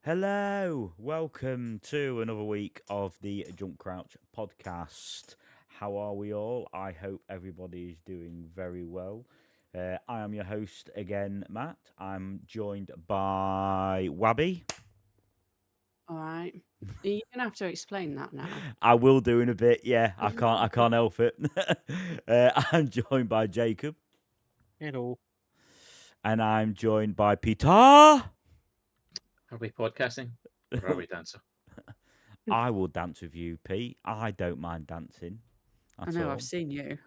Hello, welcome to another week of the JumpCrouch Podcast. How are we all? I hope everybody is doing very well. I am your host again, Matt. I'm joined by Wabby. All right. You're gonna have to explain that now. I will do in a bit. Yeah, I can't help it. I'm joined by Jacob, Hello. and I'm joined by Peter. Are we podcasting? Or are we dancing? I will dance with you, Pete. I don't mind dancing. I That's know, all. I've seen you.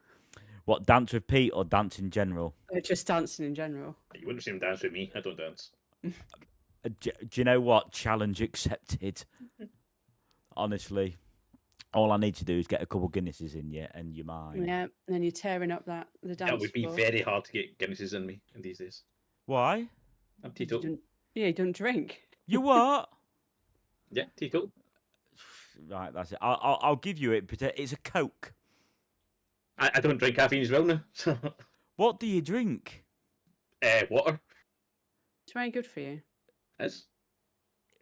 What, dance with Pete or dance in general? Just dancing in general. You wouldn't see him dance with me. I don't dance. Do you know what? Challenge accepted. Honestly, all I need to do is get a couple Guinnesses in you, and you're mine. Yeah, and then you're tearing up the dance That would be floor. very hard to get Guinnesses in me in these days. Why? I'm You teetotal. you don't drink. You what? Yeah, teetotal. Right, that's it. I'll give you it. But it's a Coke. I don't drink caffeine as well now. So, What do you drink? water It's very good for you. is.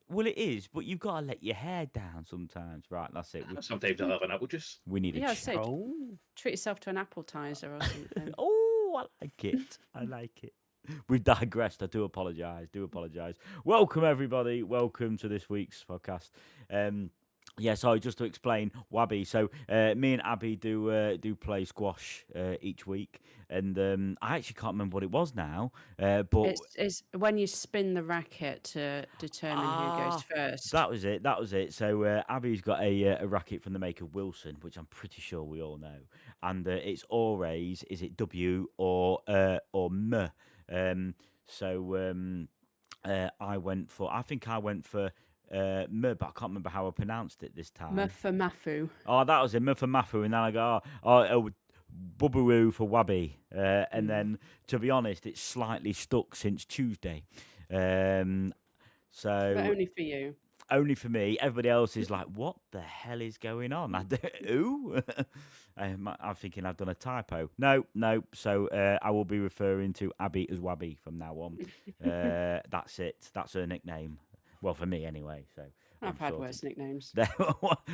Well, it is, but you've got to let your hair down sometimes. Right, that's it. Sometimes I'll have an apple juice. We need Yeah, a I say Oh. treat yourself to an appetizer or something. Oh, I like it. I like it. We've digressed. I do apologise. Welcome, everybody. Welcome to this week's podcast. So just to explain, Wabby. So me and Abby do play squash each week, and I actually can't remember what it was now. But It's when you spin the racket to determine who goes first. that was it. So Abby's got a racket from the maker Wilson, which I'm pretty sure we all know, and it's always is it W or M. I went for M, but I can't remember how I pronounced it this time. M for Mafu. Oh, that was it, M for Mafu, and then I go Bubbaroo for Wabby, and then to be honest, it's slightly stuck since Tuesday. So But only for you. only for me. Everybody else is like, "What the hell is going on?" Ooh, I'm thinking I've done a typo. No. So I will be referring to Abby as Wabby from now on. That's it. That's her nickname. Well, for me anyway. So I've had worse nicknames.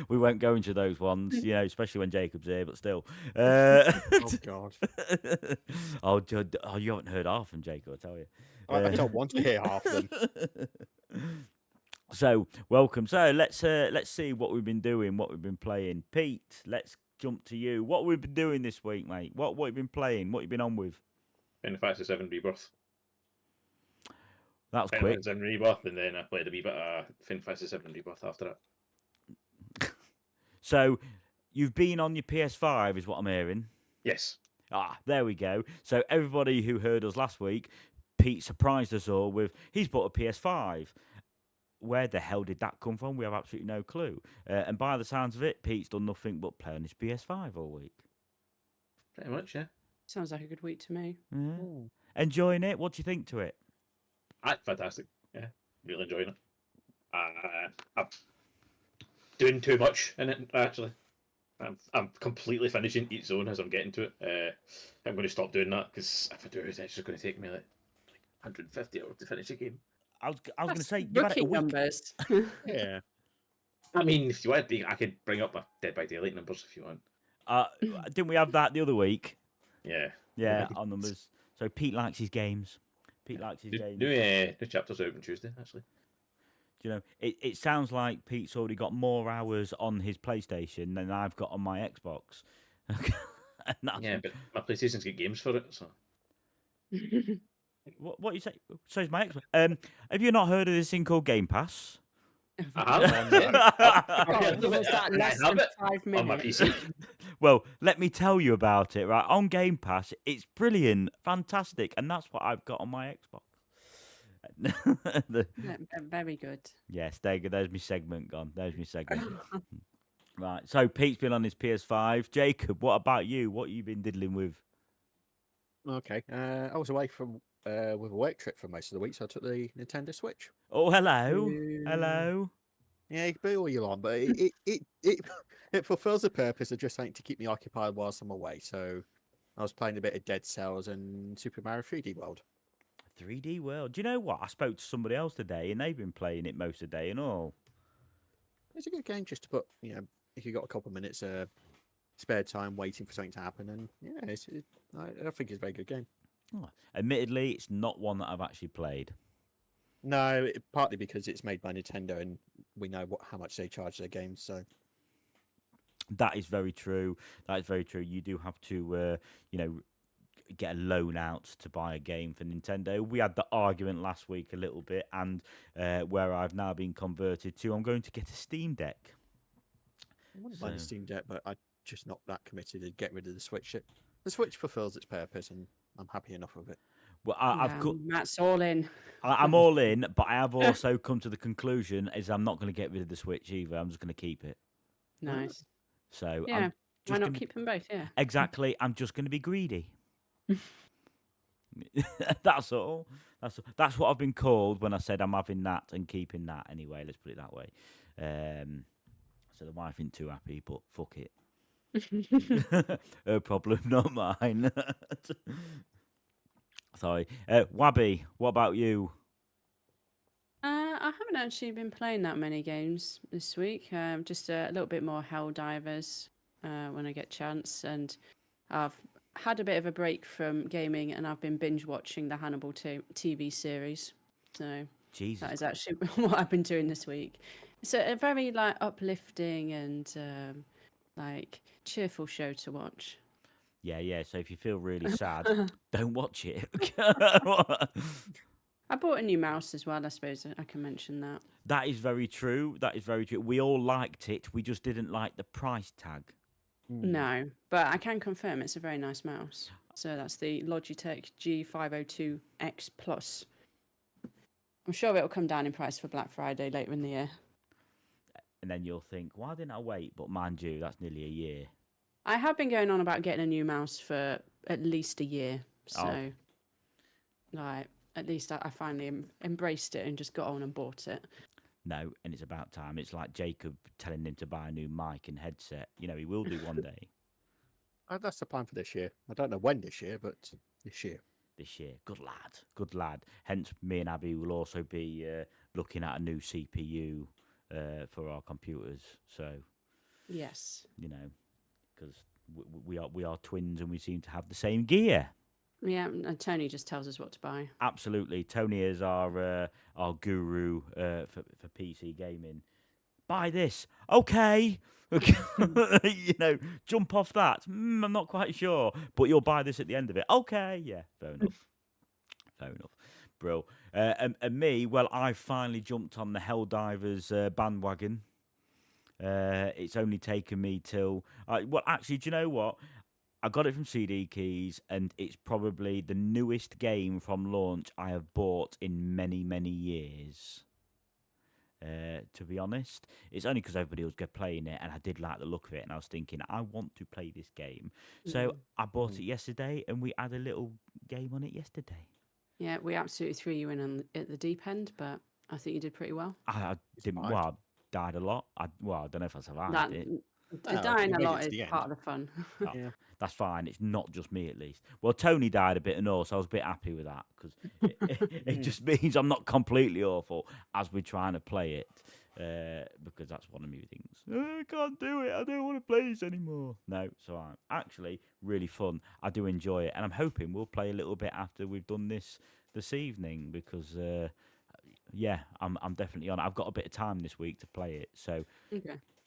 we won't go into those ones, especially when Jacob's here. But still, Oh God. you haven't heard half from Jacob, I tell you. I don't want to hear half of them. So welcome. So let's see what we've been doing, what we've been playing. Pete, let's jump to you. What we've been doing this week, mate? What you been playing? What you been on with? Final Fantasy 7 Rebirth. That was Final quick. Fantasy 7 Rebirth, and then I played a wee bit of Final Fantasy 7 Rebirth after that. So you've been on your PS5, is what I'm hearing. Yes. There we go. So everybody who heard us last week, Pete surprised us all with he's bought a PS5. Where the hell did that come from? We have absolutely no clue. And by the sounds of it, Pete's done nothing but play on his PS5 all week. Pretty much, yeah. Sounds like a good week to me. Yeah. Enjoying it? What do you think to it? Fantastic. Yeah, really enjoying it. I'm doing too much in it, actually. I'm completely finishing each zone as I'm getting to it. I'm going to stop doing that because if I do it, it's just going to take me like 150 hours to finish a game. I was going to say, you've had it Rookie a week. numbers. Yeah. I mean, if you want, I could bring up my Dead by Daylight numbers if you want. Didn't we have that the other week? Yeah. Yeah, our numbers. So Pete likes his games. New chapters out on Tuesday, actually. Do you know, it sounds like Pete's already got more hours on his PlayStation than I've got on my Xbox. Yeah, but my PlayStation's got games for it, so. What you say? So's my Xbox. Have you not heard of this thing called Game Pass? I have. Was that less than 5 minutes? on my PC. Well, let me tell you about it, right? On Game Pass, it's brilliant, fantastic, and that's what I've got on my Xbox. Very good. Yes, there's my segment gone. Right, so Pete's been on his PS5. Jacob, what about you? What you been diddling with? Okay, I was away from with a work trip for most of the week, so I took the Nintendo Switch. Oh, hello. Yeah, you can be all you want, but it fulfills the purpose of just something to keep me occupied whilst I'm away. So I was playing a bit of Dead Cells and Super Mario 3D World. 3D World. Do you know what? I spoke to somebody else today, and they've been playing it most of the day and all. It's a good game just to put, if you've got a couple of minutes spare time waiting for something to happen, and I think it's a very good game. Oh. Admittedly, it's not one that I've actually played. No, partly because it's made by Nintendo, and we know how much they charge their games. So that is very true. That is very true. You do have to, get a loan out to buy a game for Nintendo. We had the argument last week a little bit, and where I've now been converted to, I'm going to get a Steam Deck. I want to buy the Steam Deck, but I'm just not that committed to get rid of the Switch. The Switch fulfills its purpose, and I'm happy enough with it. Well, I've got. Matt's all in. I'm all in, but I have also come to the conclusion is I'm not going to get rid of the Switch either. I'm just going to keep it. Nice. So yeah, why not keep them both? Yeah. Exactly. I'm just going to be greedy. That's all. That's what I've been called when I said I'm having that and keeping that anyway. Let's put it that way. So the wife ain't too happy, but fuck it. Her problem, not mine. Sorry. Wabby, what about you? I haven't actually been playing that many games this week. Just a little bit more Helldivers when I get a chance, and I've had a bit of a break from gaming, and I've been binge watching the Hannibal TV series. So Jesus. that is actually what I've been doing this week. It's a very uplifting and cheerful show to watch. Yeah. So if you feel really sad, don't watch it. I bought a new mouse as well. I suppose I can mention that. That is very true. We all liked it. We just didn't like the price tag. No, but I can confirm it's a very nice mouse. So that's the Logitech G502X Plus. I'm sure it'll come down in price for Black Friday later in the year. And then you'll think, why didn't I wait? But mind you, that's nearly a year. I have been going on about getting a new mouse for at least a year. So, at least I finally embraced it and just got on and bought it. No, and it's about time. It's like Jacob telling him to buy a new mic and headset. He will do one day. That's the plan for this year. I don't know when this year, but this year. This year. Good lad. Hence, me and Abby will also be looking at a new CPU for our computers. So, yes, because we are twins and we seem to have the same gear. Yeah, and Tony just tells us what to buy. Absolutely, Tony is our guru for PC gaming. Buy this, okay? Jump off that. I'm not quite sure, but you'll buy this at the end of it. Okay, yeah, fair enough. Bro. And me, well, I finally jumped on the Helldivers bandwagon. It's only taken me till... actually, do you know what? I got it from CD Keys, and it's probably the newest game from launch I have bought in many, many years. To be honest, it's only because everybody was playing it, and I did like the look of it, and I was thinking, I want to play this game. So I bought it yesterday, and we had a little game on it yesterday. Yeah, we absolutely threw you in at the deep end, but I think you did pretty well. I didn't. Well, I died a lot. I don't know if I survived it. Dying a lot is part of the fun. Yeah. That's fine. It's not just me, at least. Well, Tony died a bit and all, so I was a bit happy with that because it just means I'm not completely awful as we're trying to play it. Because that's one of my things. I can't do it. I don't want to play this anymore. No, so I'm actually really fun. I do enjoy it, and I'm hoping we'll play a little bit after we've done this evening because, I'm definitely on. I've got a bit of time this week to play it, so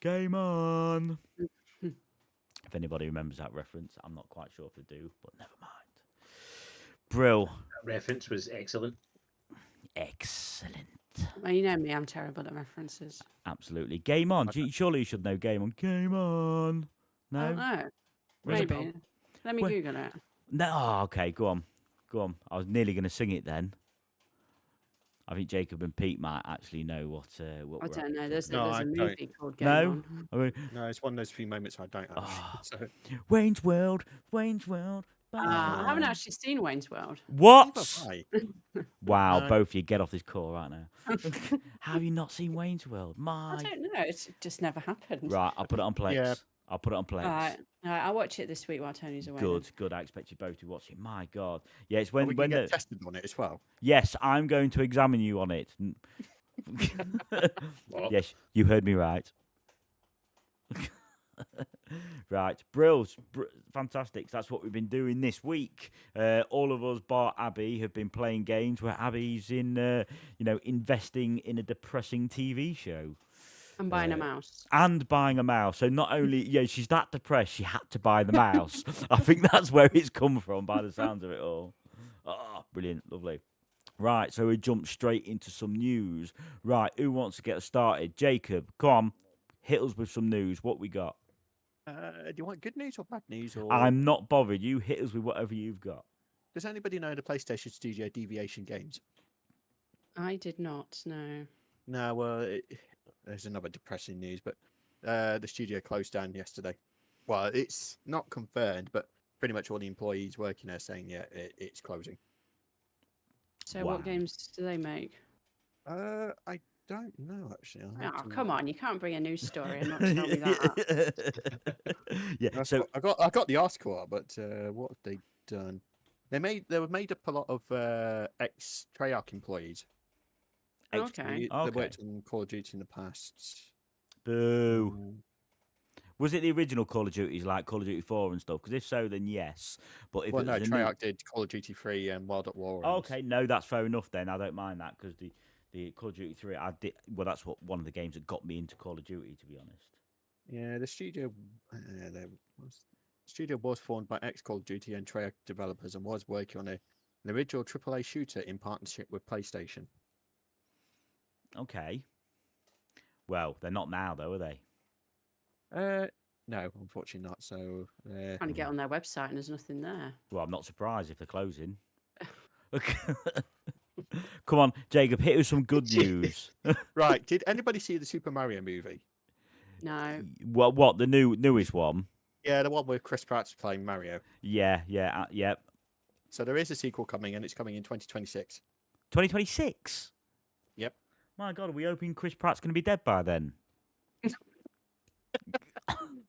game on. If anybody remembers that reference, I'm not quite sure if they do, but never mind. Brill. That reference was excellent. Excellent. Well, you know me, I'm terrible at references. Absolutely. Game on. Surely you should know game on. Game on. No? I don't know. Maybe. Let me Google it. No. Oh, okay, go on. I was nearly going to sing it then. I think Jacob and Pete might actually know what I don't know. There's I a don't. movie called Game On. I mean, No, it's one of those few moments I don't actually. So. Wayne's World. I haven't actually seen Wayne's World. What? Wow, No. both of you get off this call right now. How have you not seen Wayne's World? I don't know. It's just never happened. Right, I'll put it on Plex. Yeah. I'll put it on Plex. All right. I'll watch it this week while Tony's away. Good. I expect you both to watch it. My God. Yeah, it's Are we when going to the get tested on it as well? yes, I'm going to examine you on it. What? Yes, you heard me right. Right, brills, fantastic. That's what we've been doing this week. All of us, bar Abby, have been playing games where Abby's in, investing in a depressing TV show. I'm buying a mouse. And buying a mouse. So not only, she's that depressed, she had to buy the mouse. I think that's where it's come from by the sounds of it all. Oh, brilliant, lovely. Right, so we jump straight into some news. Right, who wants to get us started? Jacob, come on, hit us with some news. What we got? Do you want good news or bad news? Or I'm not bothered. You hit us with whatever you've got. does anybody know the PlayStation Studio Deviation games? I did not know. No, well, there's another depressing news, but the studio closed down yesterday. Well, it's not confirmed, but pretty much all the employees working there saying, it's closing. So Wow. what games do they make? I don't know, actually. Oh, come on. You can't bring a news story and not tell me that. Yeah, so I got the article up, but what have they done? They were made up a lot of ex Treyarch employees. Okay. They worked on Call of Duty in the past. boo. Was it the original Call of Duties, like Call of Duty 4 and stuff? Because if so, then yes. But if Well, it no, was a new... Treyarch did Call of Duty 3 and World at War. Oh, okay, no, that's fair enough then. I don't mind that because the Call of Duty 3, I did. Well, that's one of the games that got me into Call of Duty, to be honest. Yeah, the studio was formed by ex Call of Duty and Treyarch developers and was working on an original AAA shooter in partnership with PlayStation. Okay. Well, they're not now, though, are they? No, unfortunately not. So, Trying to get on their website and there's nothing there. Well, I'm not surprised if they're closing. Come on, Jacob, hit us some good news. right. Did anybody see the Super Mario movie? No. What the newest one? Yeah, the one where Chris Pratt's playing Mario. Yeah. So there is a sequel coming, and it's coming in 2026. 2026. Yep. My God, are we hoping Chris Pratt's going to be dead by then?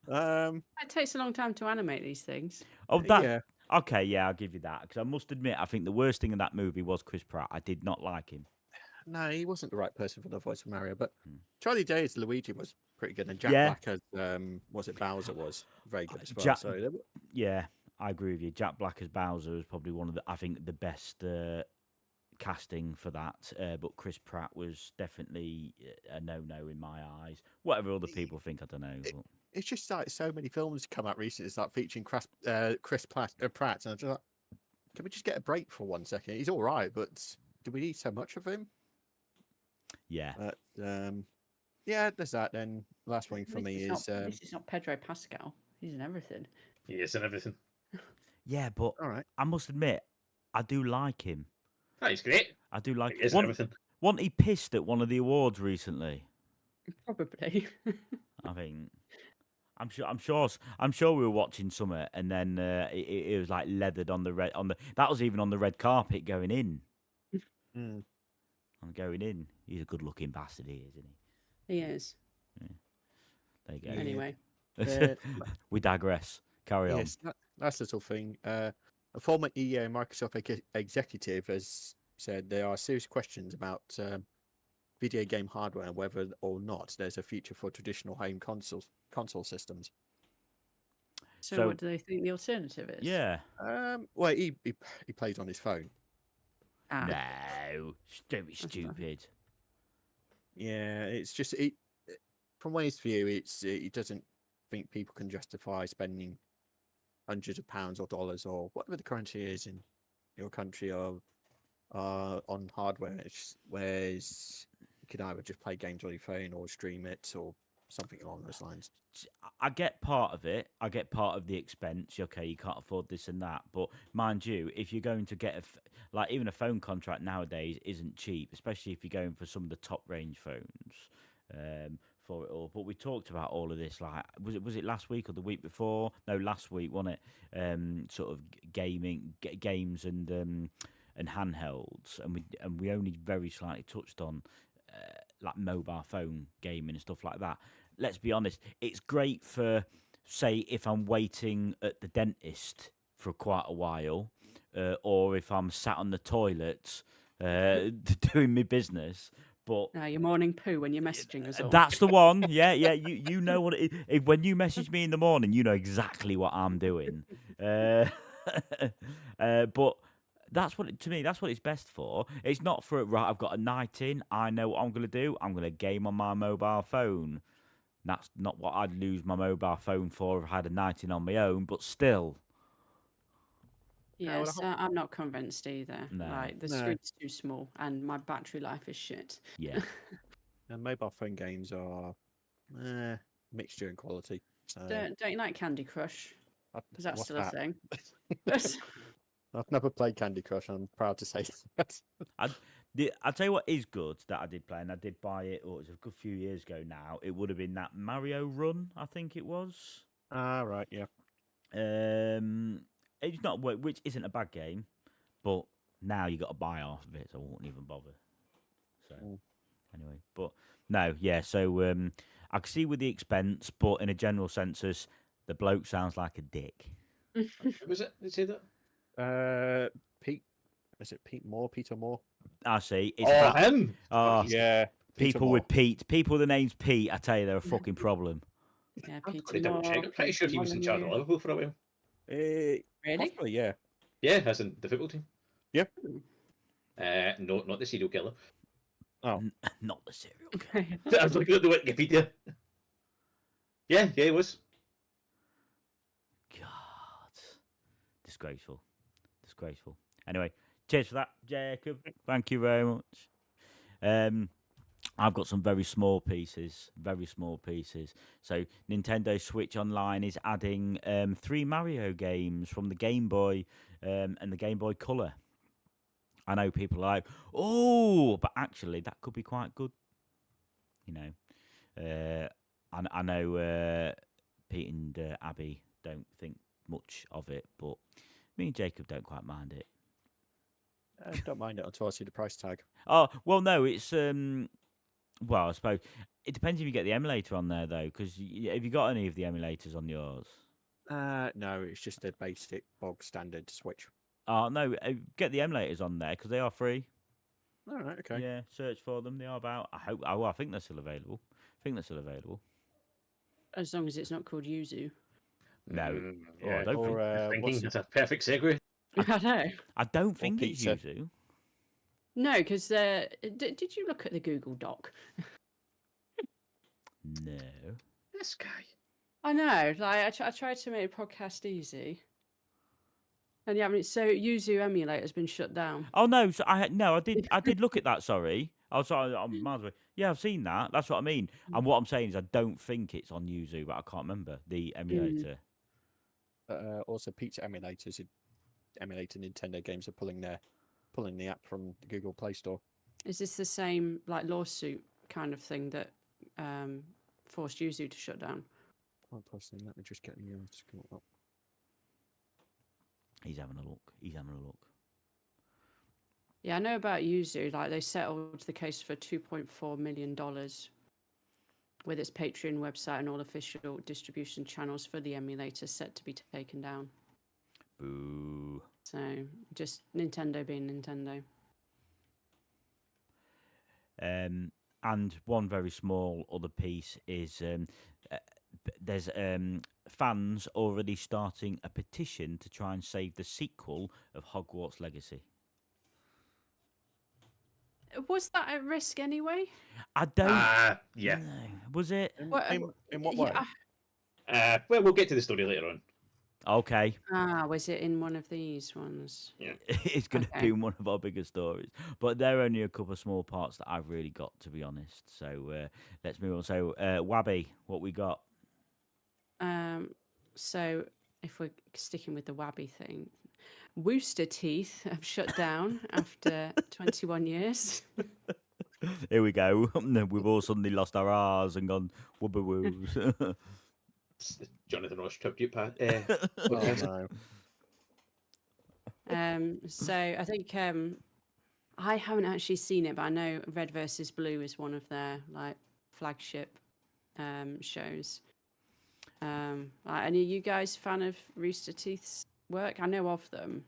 It takes a long time to animate these things. Oh, that. Yeah. Okay, yeah, I'll give you that. Because I must admit, I think the worst thing in that movie was Chris Pratt. I did not like him. No, he wasn't the right person for the voice of Mario, but Charlie Day as Luigi was pretty good, and Jack Yeah. Black as was it Bowser was very good as well. Yeah, I agree with you. Jack Black as Bowser is probably one of the best casting for that. But Chris Pratt was definitely a no-no in my eyes. Whatever other people think, I don't know. It's just like so many films come out recently start featuring Chris Pratt, and I'm just like, can we just get a break for 1 second? He's all right, but do we need so much of him? Yeah. But yeah, there's that. Then last one for me is It's not Pedro Pascal. He's in everything. Yes, and everything. Yeah, but all right. I must admit, I do like him. Oh, he's great. I do like Yes, and everything. Wasn't he pissed at one of the awards recently? Probably. I think. I'm sure we were watching something, and then it was like leathered on the that was even on the red carpet going in. Mm. On going in, he's a good-looking bastard, isn't he? He is. Yeah. There you go. Anyway. We digress. Carry on. Yes, last little thing. A former EA and Microsoft executive has said there are serious questions about video game hardware and whether or not there's a future for traditional home console systems. So what do they think the alternative is? Yeah. Well, he plays on his phone. No, don't be stupid. Yeah, it's just from his view, he doesn't think people can justify spending hundreds of pounds or dollars or whatever the currency is in your country or on hardware. Whereas you could either just play games on your phone or stream it or something along those lines. I get part of it. I get part of the expense. Okay, you can't afford this and that. But mind you, if you're going to get even a phone contract nowadays isn't cheap, especially if you're going for some of the top range phones for it all. But we talked about all of this. Like, was it last week or the week before? No, last week, wasn't it? Sort of games and handhelds, and we only very slightly touched on like mobile phone gaming and stuff like that. Let's be honest, it's great for say if I'm waiting at the dentist for quite a while, or if I'm sat on the toilet doing my business. But Your morning poo when you're messaging us all. that's the one. Yeah, yeah. You know what it is. When you message me in the morning, you know exactly what I'm doing. But that's what to me. That's what it's best for. It's not for right. I've got a night in. I know what I'm gonna do. I'm gonna game on my mobile phone. That's not what I'd lose my mobile phone for if I had a night in on my own. But still, Yes, I'm not convinced either. No. Like the No. screen's too small and my battery life is shit. yeah. And mobile phone games are mixture in quality. So Don't you like Candy Crush? Because that's what's still a that? thing. I've never played Candy Crush. I'm proud to say that. I'll tell you what is good that I did play, and I did buy it. Oh, it was a good few years ago now. It would have been that Mario Run, I think it was. Right, yeah. It's not which isn't a bad game, but now you got to buy half of it, so I won't even bother. So anyway, but no, yeah. So I can see with the expense, but in a general census, the bloke sounds like a dick. Who was it? Did you say that? Pete. Is it Pete Moore? Peter Moore? I see. It's Oh, about him. Oh, He's- Yeah. Peter people Moore. with Pete. People with the name's Pete. I tell you, they're a fucking problem. Yeah, I'm Peter going to double check. Moore, I'm pretty sure he was in charge of Molyneux. Liverpool for a while. Really? Possibly, yeah. Yeah, as in the football team. Yep. No, not the serial killer. Not the serial killer. I was looking at the Wikipedia. Yeah, it was. God, disgraceful. Anyway, cheers for that, Jacob. Thank you very much. I've got some very small pieces. So Nintendo Switch Online is adding 3 Mario games from the Game Boy and the Game Boy Color. I know people are like, oh, but actually that could be quite good. You know, I know Pete and Abby don't think much of it, but me and Jacob don't quite mind it. I don't mind it until I see the price tag. Oh, well, no, it's well, I suppose it depends if you get the emulator on there though, because have you got any of the emulators on yours? No, it's just a basic bog standard Switch. Oh no, get the emulators on there because they are free. All right, okay. Yeah, search for them. They are about. I think they're still available. As long as it's not called Yuzu. No, Yeah, I don't Or thinking what's it's a perfect segue. I know. I don't think it's pizza. Yuzu. No, because did you look at the Google Doc? No. This guy. I know. Like I tried to make a podcast easy, and yeah, I mean, so Yuzu emulator has been shut down. Oh no, so I did look at that. Sorry, I was sorry. I'm miles away. Yeah, I've seen that. That's what I mean. And what I'm saying is, I don't think it's on Yuzu, but I can't remember the emulator. Also, pizza emulators emulating Nintendo games are pulling the app from the Google Play Store. Is this the same like lawsuit kind of thing that forced Yuzu to shut down? Quite possibly. Let me just get the article up. He's having a look. Yeah, I know about Yuzu. Like they settled the case for $2.4 million with its Patreon website and all official distribution channels for the emulator set to be taken down. Boo. So just Nintendo being Nintendo. And one very small other piece is there's fans already starting a petition to try and save the sequel of Hogwarts Legacy. Was that at risk anyway? I don't. Yeah. know. Was it? In Well, what way? yeah. Well, we'll get to the story later on. Okay. Was it in one of these ones? It's going to Okay. be one of our bigger stories. But there are only a couple of small parts that I've really got, to be honest. So let's move on. So, Wabby, what we got? So if we're sticking with the Wabby thing, Wooster Teeth have shut down after 21 years. Here we go. We've all suddenly lost our R's and gone wubba woos. It's the Jonathan Ross tribute part. Oh, no. So I think I haven't actually seen it, but I know Red versus Blue is one of their like flagship shows. Any of you guys fan of Rooster Teeth's work? I know of them.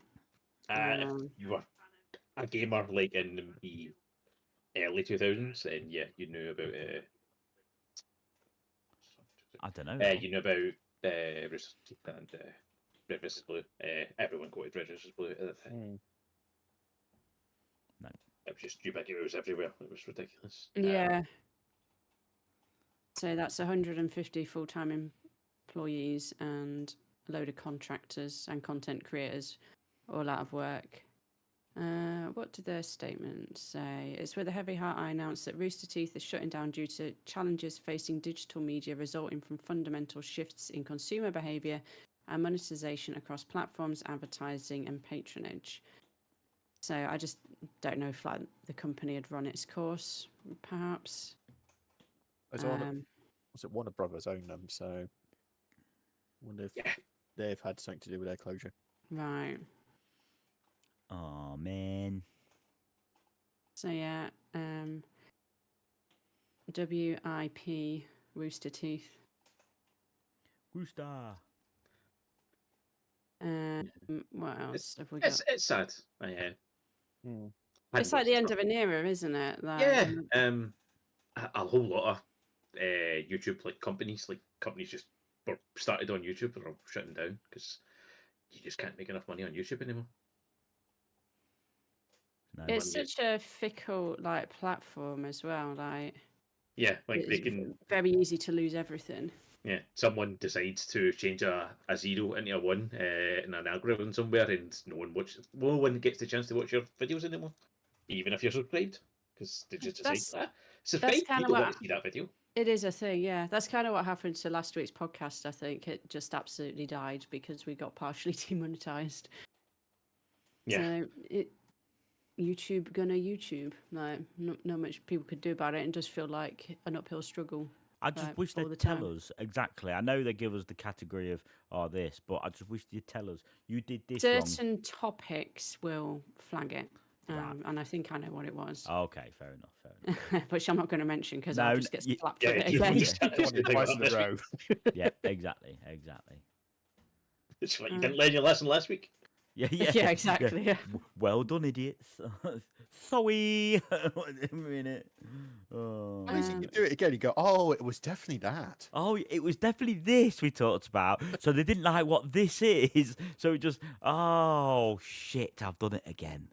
If you were a gamer like in the early 2000s, then yeah, you knew about I don't know. you know about Rooster Teeth and Red vs. Blue. Everyone quoted Red vs. Blue at that time. No. It was just ubiquitous everywhere. It was ridiculous. Yeah. So that's 150 full-time employees and a load of contractors and content creators all out of work. What did their statement say? It's with a heavy heart I announce that Rooster Teeth is shutting down due to challenges facing digital media resulting from fundamental shifts in consumer behaviour and monetization across platforms, advertising and patronage. So I just don't know if the company had run its course, perhaps. Was it Warner Brothers own them? So I wonder if they've had something to do with their closure. Right. Oh man. So yeah, WIP Rooster Teeth. Rooster. What else have we got? It's sad. It's like the end of an era, isn't it? Yeah. A whole lot of YouTube companies just were started on YouTube and are shutting down because you just can't make enough money on YouTube anymore. No. It's such a fickle platform as well. Yeah, like they it's can very easy to lose everything. Yeah, someone decides to change a 0 into a 1 in an algorithm somewhere, and no one gets the chance to watch your videos anymore, even if you're subscribed, because they just decide, subscribe, kind people of want to see that video. It is a thing, yeah. That's kind of what happened to last week's podcast, I think. It just absolutely died because we got partially demonetized. Yeah. So YouTube gonna YouTube. Like, not much people could do about it, and just feel like an uphill struggle. I just wish they'd tell us exactly. I know they give us the category of this, but I just wish you'd tell us you did this wrong. Certain topics will flag it, Right. And I think I know what it was. Okay, fair enough. Which I'm not going to mention because No, I'll just get slapped yeah, with it you- again. Twice in a row. Yeah, exactly. It's like you didn't learn your lesson last week. Yeah, Yeah, exactly. Yeah. Well done, idiots. Sorry. Wait a minute. Oh. You do it again, you go, oh, it was definitely that. Oh, it was definitely this we talked about. So they didn't like what this is. So it just, oh, shit, I've done it again.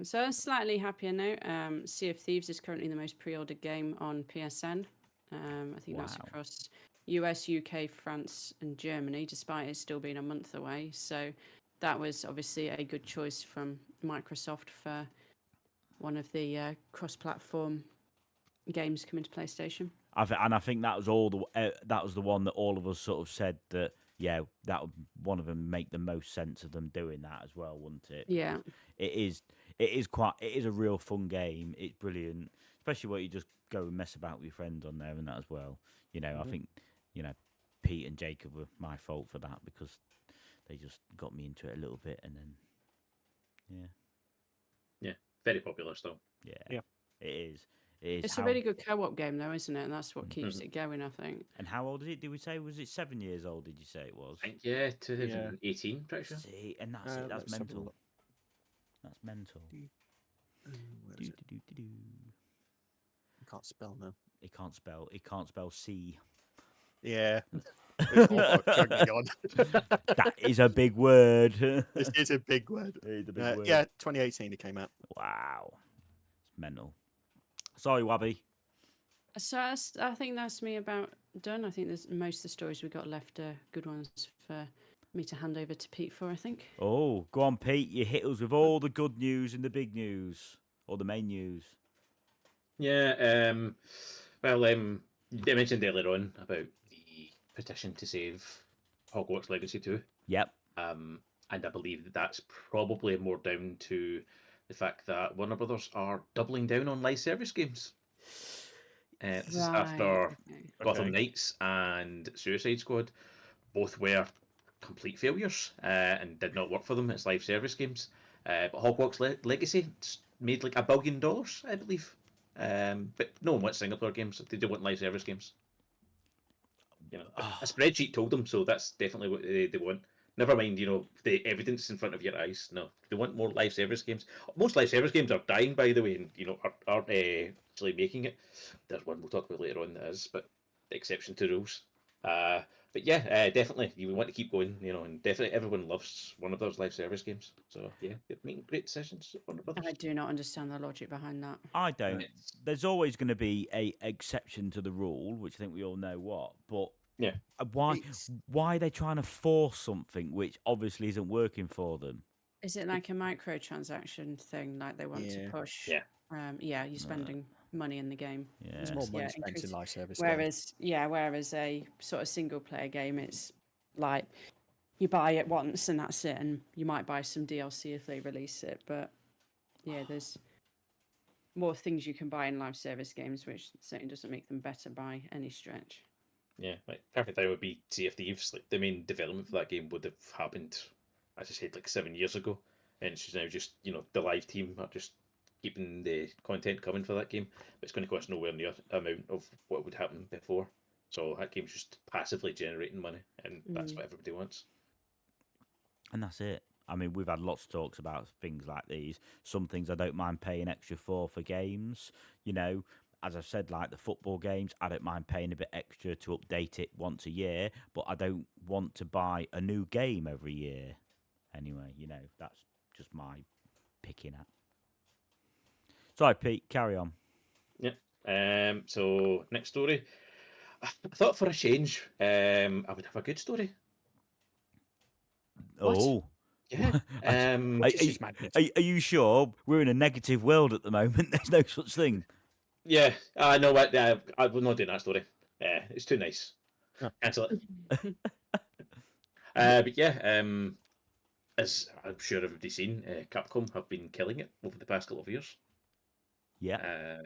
So on a slightly happier note, Sea of Thieves is currently the most pre-ordered game on PSN. I think that's Wow. across US, UK, France, and Germany, despite it still being a month away. So that was obviously a good choice from Microsoft for one of the cross-platform games coming to PlayStation. I think that was that was the one that all of us sort of said that, yeah, that would one of them make the most sense of them doing that as well, wouldn't it? Yeah. It is a real fun game. It's brilliant, especially when you just go and mess about with your friends on there and that as well. You know, I think, Pete and Jacob were my fault for that because they just got me into it a little bit, and then Yeah, very popular still. yeah. It is. It's a really good co-op game, though, isn't it? And that's what keeps it going, I think. And how old is it? Did we say? Was it 7 years old? Did you say it was? I think 2018, pretty sure. See, and that's it. That's let's have a mental. look. That's mental. Where is it? Do-do-do-do-do. I can't spell now. It can't spell. It can't spell C. Yeah. It's all chugging on. That is a big word. This is a big word. It is a big word. Yeah, 2018 it came out. Wow. It's mental. Sorry, Wabby. So I think that's me about done. I think there's most of the stories we've got left are good ones for me to hand over to Pete for, I think. Oh, go on, Pete. You hit us with all the good news and the big news, or the main news. Yeah, they mentioned earlier on about the petition to save Hogwarts Legacy 2. Yep. And I believe that's probably more down to the fact that Warner Brothers are doubling down on live service games. This is after Gotham Knights and Suicide Squad. Both were complete failures and did not work for them as live service games. But Hogwarts Legacy made like $1 billion, I believe. But no one wants single player games. They do want live service games. You know, a spreadsheet told them, so that's definitely what they want. Never mind, the evidence in front of your eyes. No, they want more live service games. Most live service games are dying, by the way, and aren't actually making it. There's one we'll talk about later on that is, but the exception to rules. But yeah, definitely you want to keep going. And definitely everyone loves one of those live service games. So yeah, they're making great decisions. Warner Brothers. I do not understand the logic behind that. I don't. It's- There's always going to be a exception to the rule, which I think we all know what. But Yeah. why It's- why are they trying to force something which obviously isn't working for them? Is it like a microtransaction thing, like they want to Yeah. push? Yeah. Yeah, you're spending money in the game. Yeah. There's more money Yeah, spent in increase- live service games. Whereas a sort of single player game, it's like you buy it once and that's it, and you might buy some DLC if they release it. But yeah, there's more things you can buy in live service games, which certainly doesn't make them better by any stretch. Yeah, like perfect time would be Sea of Thieves. Like the main development for that game would have happened, as I said, like 7 years ago, and it's now just the live team are just keeping the content coming for that game. But it's going to cost nowhere near the amount of what would happen before. So that game's just passively generating money, and that's what everybody wants. And that's it. I mean, we've had lots of talks about things like these. Some things I don't mind paying extra for games. As I've said, like the football games, I don't mind paying a bit extra to update it once a year, but I don't want to buy a new game every year. Anyway, that's just my picking at. Sorry, Pete, carry on. So next story. I thought for a change, I would have a good story. What? Oh. Yeah. This is madness. Are you sure? We're in a negative world at the moment. There's no such thing. Yeah. I know what. I will not do that story. It's too nice. Oh. Cancel it. But yeah, as I'm sure everybody's seen, Capcom have been killing it over the past couple of years. Yeah.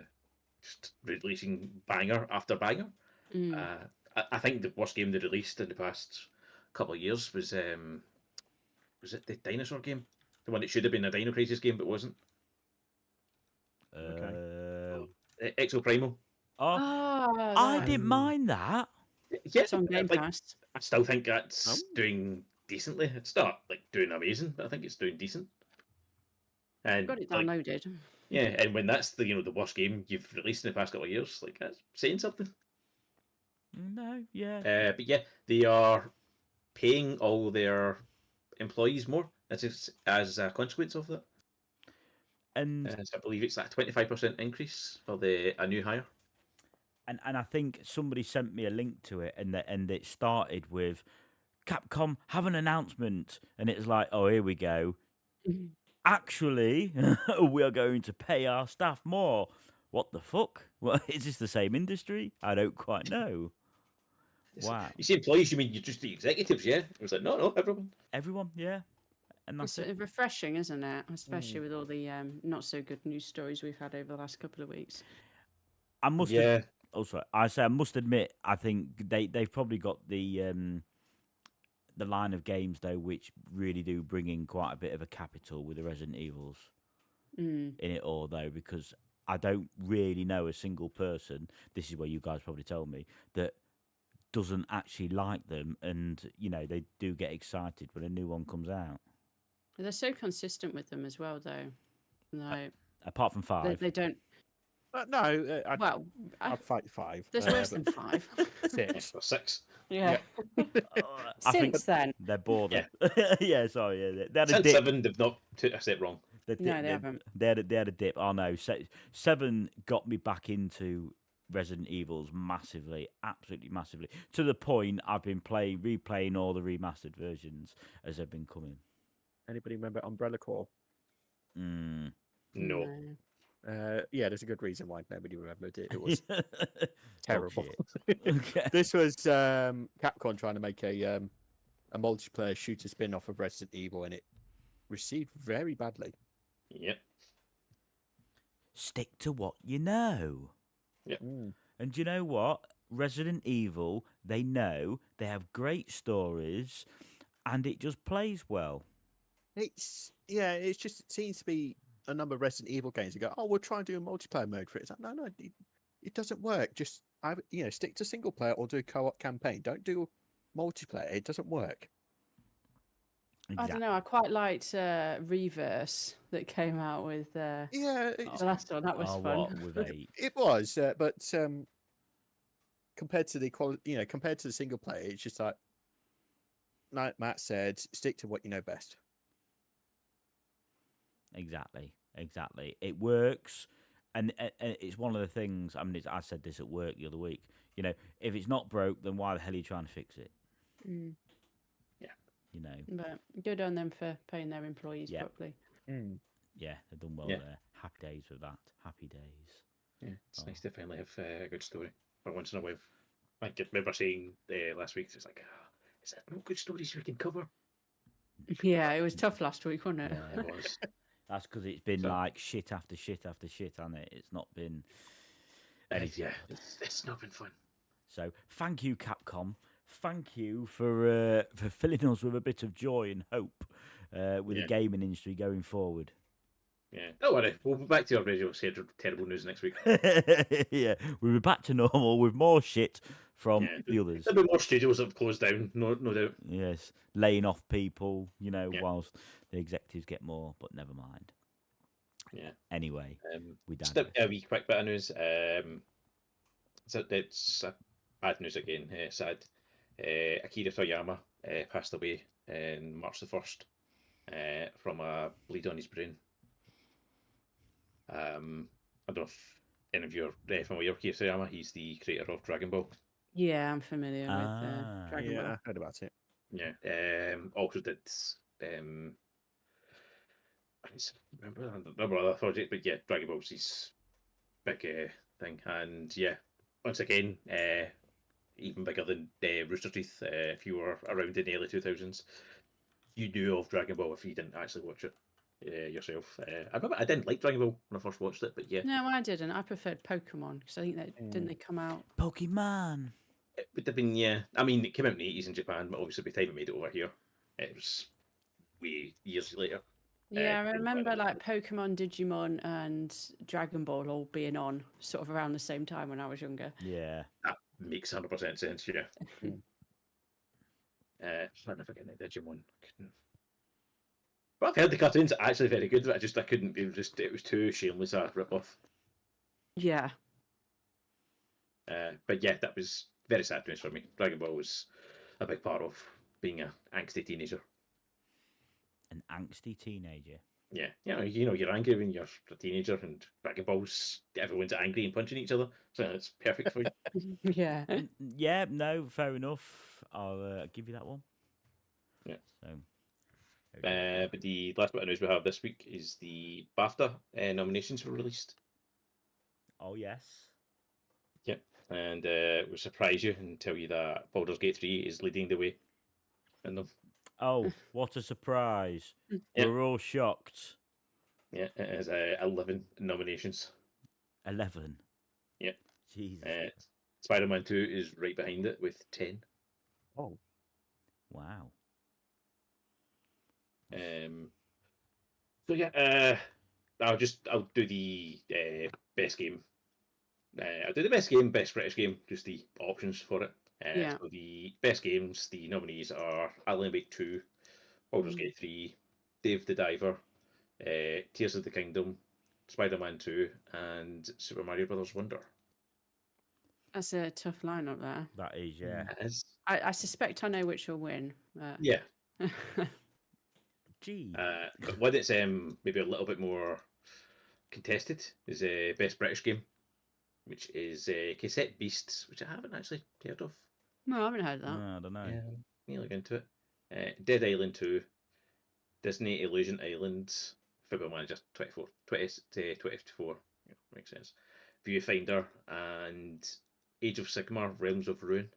Just releasing banger after banger. I think the worst game they released in the past couple of years was it the dinosaur game? The one that should have been a Dino Crisis game but wasn't. Exo Primal. I didn't mind that. Yeah, It's on Game like, Pass. I still think that's doing decently. It's not like doing amazing, but I think it's doing decent. And Got it like, downloaded. yeah, and when that's the the worst game you've released in the past couple of years, like that's saying something. No, yeah. But yeah, they are paying all their employees more as a consequence of that. And So I believe it's like a 25% increase for a new hire. and I think somebody sent me a link to it, and it started with Capcom have an announcement, and it was like, oh, here we go. Actually, we are going to pay our staff more. What the fuck? Well, is this the same industry? I don't quite know. Wow. You see employees, you mean you're just the executives, yeah? It was like, no, everyone. Everyone, yeah. And that's It's it. refreshing, isn't it? Especially with all the not so good news stories we've had over the last couple of weeks. I must. Yeah. Also, I must admit, I think they've probably got the line of games though, which really do bring in quite a bit of a capital with the Resident Evils in it all, though, because I don't really know a single person. This is where you guys probably tell me that doesn't actually like them, and they do get excited when a new one comes out. They're so consistent with them as well, though. No, Apart from five. they don't. No, Well, I'd fight 5. there's worse than 5. 6. Or 6. Yeah. I think Since then, they're bored. Yeah, sorry. Yeah, they had a Since dip. 7, they've not took a step wrong. No, they haven't. They had a dip. Oh no, 7 got me back into Resident Evils massively, absolutely massively, to the point I've been replaying all the remastered versions as they've been coming. Anybody remember Umbrella Corps? Mm. No. Yeah, there's a good reason why nobody remembered it. It was terrible. Okay. This was Capcom trying to make a multiplayer shooter spin-off of Resident Evil, and it received very badly. Yep. Stick to what you know. Yep. And you know what? Resident Evil, they know, they have great stories, and it just plays well. It's just it seems to be a number of Resident Evil games. You go, oh, we'll try and do a multiplayer mode for it. It's like, no, it doesn't work. Just stick to single player or do a co-op campaign. Don't do multiplayer. It doesn't work. I don't know. I quite liked Reverse that came out with the Yeah, last one. That was Oh, fun. what with 8? it was, but compared to the quality, compared to the single player, it's just like Matt said, stick to what you know best. Exactly. It works, and it's one of the things. I mean, I said this at work the other week. If it's not broke, then why the hell are you trying to fix it? Mm. Yeah. But good on them for paying their employees properly. Yeah, they've done well there. Happy days with that. Happy days. Yeah, it's nice to finally have a good story for once in a while. I remember saying last week, it's like, is there no good stories we can cover? Yeah, it was tough last week, wasn't it? Yeah, It was. That's because it's been So- like shit after shit after shit, hasn't it? It's not been anything. Yeah, it's not been fun. So thank you, Capcom. Thank you for filling us with a bit of joy and hope with the gaming industry going forward. Yeah, don't worry. We'll be back to our radio terrible news next week. Yeah, we'll be back to normal with more shit from the others. There'll be more studios that have closed down, no doubt. Yes, laying off people, whilst the executives get more, but never mind. Yeah. Anyway, we just digress. a wee quick bit of news. So it's bad news again. Sad. Akira Toriyama passed away on March the 1st from a bleed on his brain. I don't know if any of you are familiar with Akira Toriyama. He's the creator of Dragon Ball. Yeah, I'm familiar with Dragon Ball. I heard about it. Yeah. Also did I can't remember other project, but yeah, Dragon Ball's his big thing, and yeah, once again, even bigger than Rooster Teeth. If you were around in the early 2000s, you knew of Dragon Ball if you didn't actually watch it yourself. I remember I didn't like Dragon Ball when I first watched it, but yeah, No, I didn't. I preferred Pokemon because I think didn't they come out? Pokemon. it would have been I mean, it came out in the 80s in Japan, but obviously by the time it made it over here, it was way years later. Yeah, I remember like Pokemon, Digimon, and Dragon Ball all being on sort of around the same time when I was younger. Yeah. That makes 100% sense. Yeah. Trying to forget the Digimon. But I've heard the cartoons are actually very good. But I couldn't. It was too shameless a rip-off. Yeah. But yeah, that was very sad news for me. Dragon Ball was a big part of being an angsty teenager. An angsty teenager. Yeah, you're angry when you're a teenager, and Dragon Ball's everyone's angry and punching each other, so it's perfect for you. Yeah. Yeah, no, fair enough. I'll give you that one. Yeah. So. But the last bit of news we have this week is the BAFTA nominations were released. Oh yes. Yep, and we'll surprise you and tell you that Baldur's Gate 3 is leading the way in them. Oh, what a surprise! Yeah. We're all shocked. Yeah, it has 11 nominations. 11. Yeah. Jesus. Spider-Man 2 is right behind it with 10. Oh. Wow. So yeah, I'll do the best game. I'll do the best game, best British game, just the options for it. Yeah. So the best games, the nominees are Alan Wake 2, Baldur's Gate 3, Dave the Diver, Tears of the Kingdom, Spider-Man 2, and Super Mario Brothers Wonder. That's a tough lineup there. That is, yeah. It is. I suspect I know which will win. But... Yeah. Gee. But one that's maybe a little bit more contested is best British game, which is Cassette Beasts, which I haven't actually heard of. No, I haven't heard that. I don't know. Need to look into it. Dead Island 2, Disney Illusion Island, Football Manager 2024. Yeah, makes sense. Viewfinder and Age of Sigmar Realms of Ruin,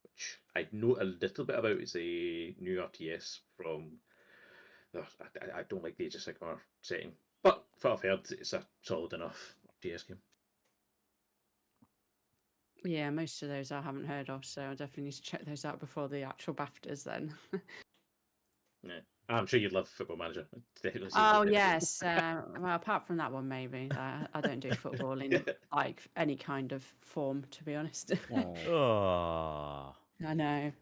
which I know a little bit about. It's a new RTS from. I don't like the Age of Sigmar setting, but for what I've heard, it's a solid enough RTS game. Yeah, most of those I haven't heard of, so I definitely need to check those out before the actual BAFTAs then. I'm sure you'd love Football Manager. It's definitely Oh seems yes. Well, apart from that one, maybe I don't do football in like any kind of form, to be honest. Oh, Oh, I know.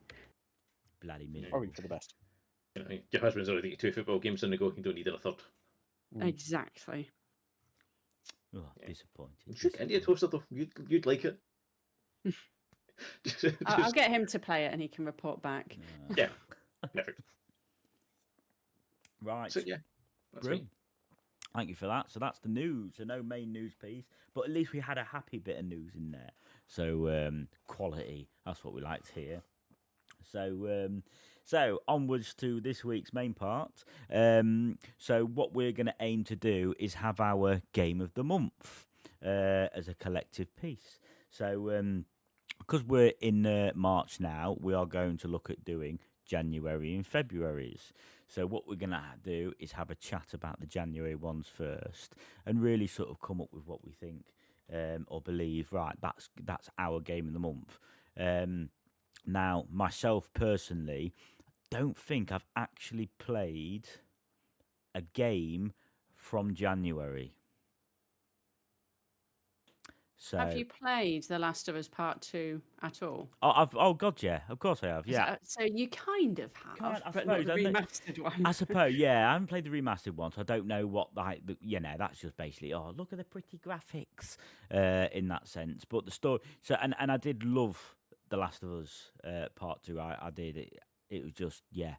bloody miserable. probably for the best. You know, your husband's already got 2 football games on the go. You don't need a third. Exactly. Oh, Yeah. disappointed. You should get into a toaster though. You'd like it. I'll get him to play it, and he can report back. Yeah, perfect. Right. So yeah, that's me. Brilliant. Thank you for that. So that's the news. So no main news piece, but at least we had a happy bit of news in there. So quality. That's what we like to hear. So onwards to this week's main part. So what we're going to aim to do is have our game of the month as a collective piece. So because we're in March now, we are going to look at doing January and February's. So what we're going to do is have a chat about the January ones first, and really sort of come up with what we think or believe. Right, that's our game of the month. Now, myself personally, don't think I've actually played a game from January. So, Have you played The Last of Us Part 2 at all? oh God, yeah, of course I have. Yeah, So you kind of have, Kind- I but not the suppose, and remastered one. I suppose, yeah. I haven't played the remastered one, so I don't know what that's just basically, oh, look at the pretty graphics in that sense. But the story, so and I did love The Last of Us Part 2. I did. It was just, yeah.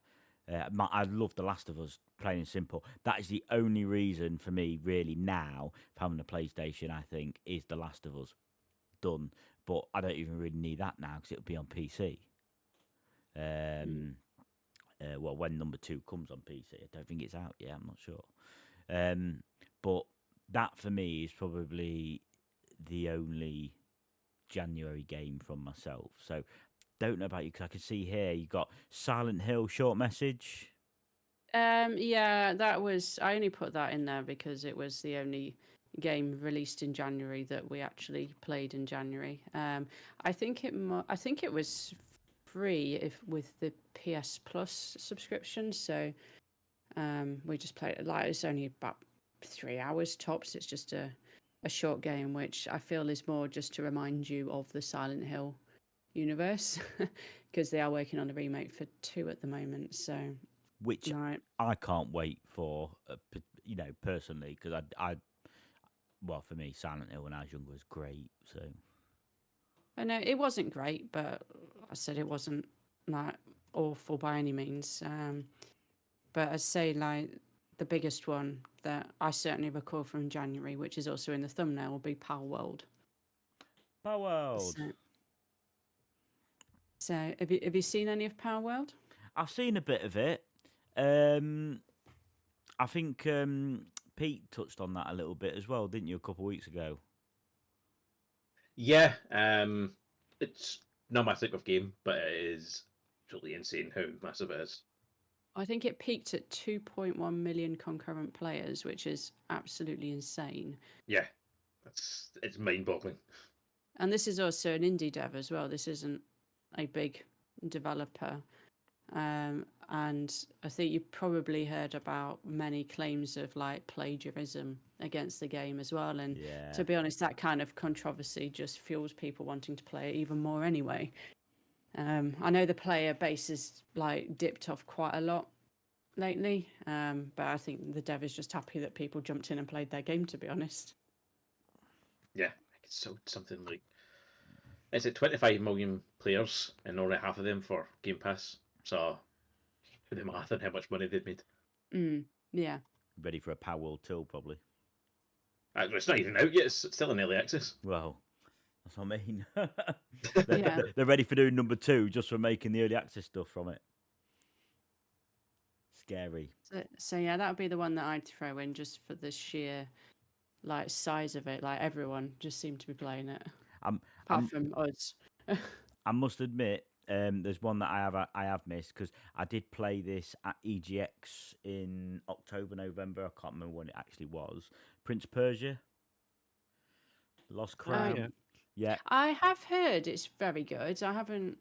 I love The Last of Us, plain and simple. That is the only reason for me, really, now, for having a PlayStation, I think, is The Last of Us. Done. But I don't even really need that now because it'll be on PC. Well, when number 2 comes on PC, I don't think it's out yet. I'm not sure. But that for me is probably the only January game from myself. So don't know about you because I can see here you got Silent Hill short message. Yeah, that was. I only put that in there because it was the only game released in January that we actually played in January. I think it was free with the PS Plus subscription. So we just played it. Like it's only about 3 hours tops. It's just a short game, which I feel is more just to remind you of the Silent Hill universe, because they are working on a remake for 2 at the moment. So, Which right. I can't wait for, personally, because well, for me, Silent Hill when I was younger was great. So I know it wasn't great, but I said it wasn't like awful by any means. But I'd say like the biggest one that I certainly recall from January, which is also in the thumbnail, will be Power World. Power World. So have you seen any of Power World? I've seen a bit of it. I think Pete touched on that a little bit as well, didn't you, a couple of weeks ago? Yeah, it's not my type of game, but it is totally insane how massive it is. I think it peaked at 2.1 million concurrent players, which is absolutely insane. Yeah, it's mind-boggling. And this is also an indie dev as well. This isn't a big developer. And I think you probably heard about many claims of like plagiarism against the game as well. And Yeah. to be honest, that kind of controversy just fuels people wanting to play it even more anyway. I know the player base is like dipped off quite a lot lately, but I think the dev is just happy that people jumped in and played their game, to be honest. Yeah, it's something like, is it 25 million players and only half of them for Game Pass? So do the math on how much money they've made. Yeah. Ready for a Power World 2, probably. It's not even out yet. It's still in early access. Well, that's what I mean. Yeah. They're ready for doing number 2 just for making the early access stuff from it. Scary. So yeah, that would be the one that I'd throw in just for the sheer like size of it. Like everyone just seemed to be playing it, apart from us. I must admit, there's one that I have missed because I did play this at EGX in October, November. I can't remember when it actually was. Prince Persia, Lost Crown. Yeah. I have heard it's very good. I haven't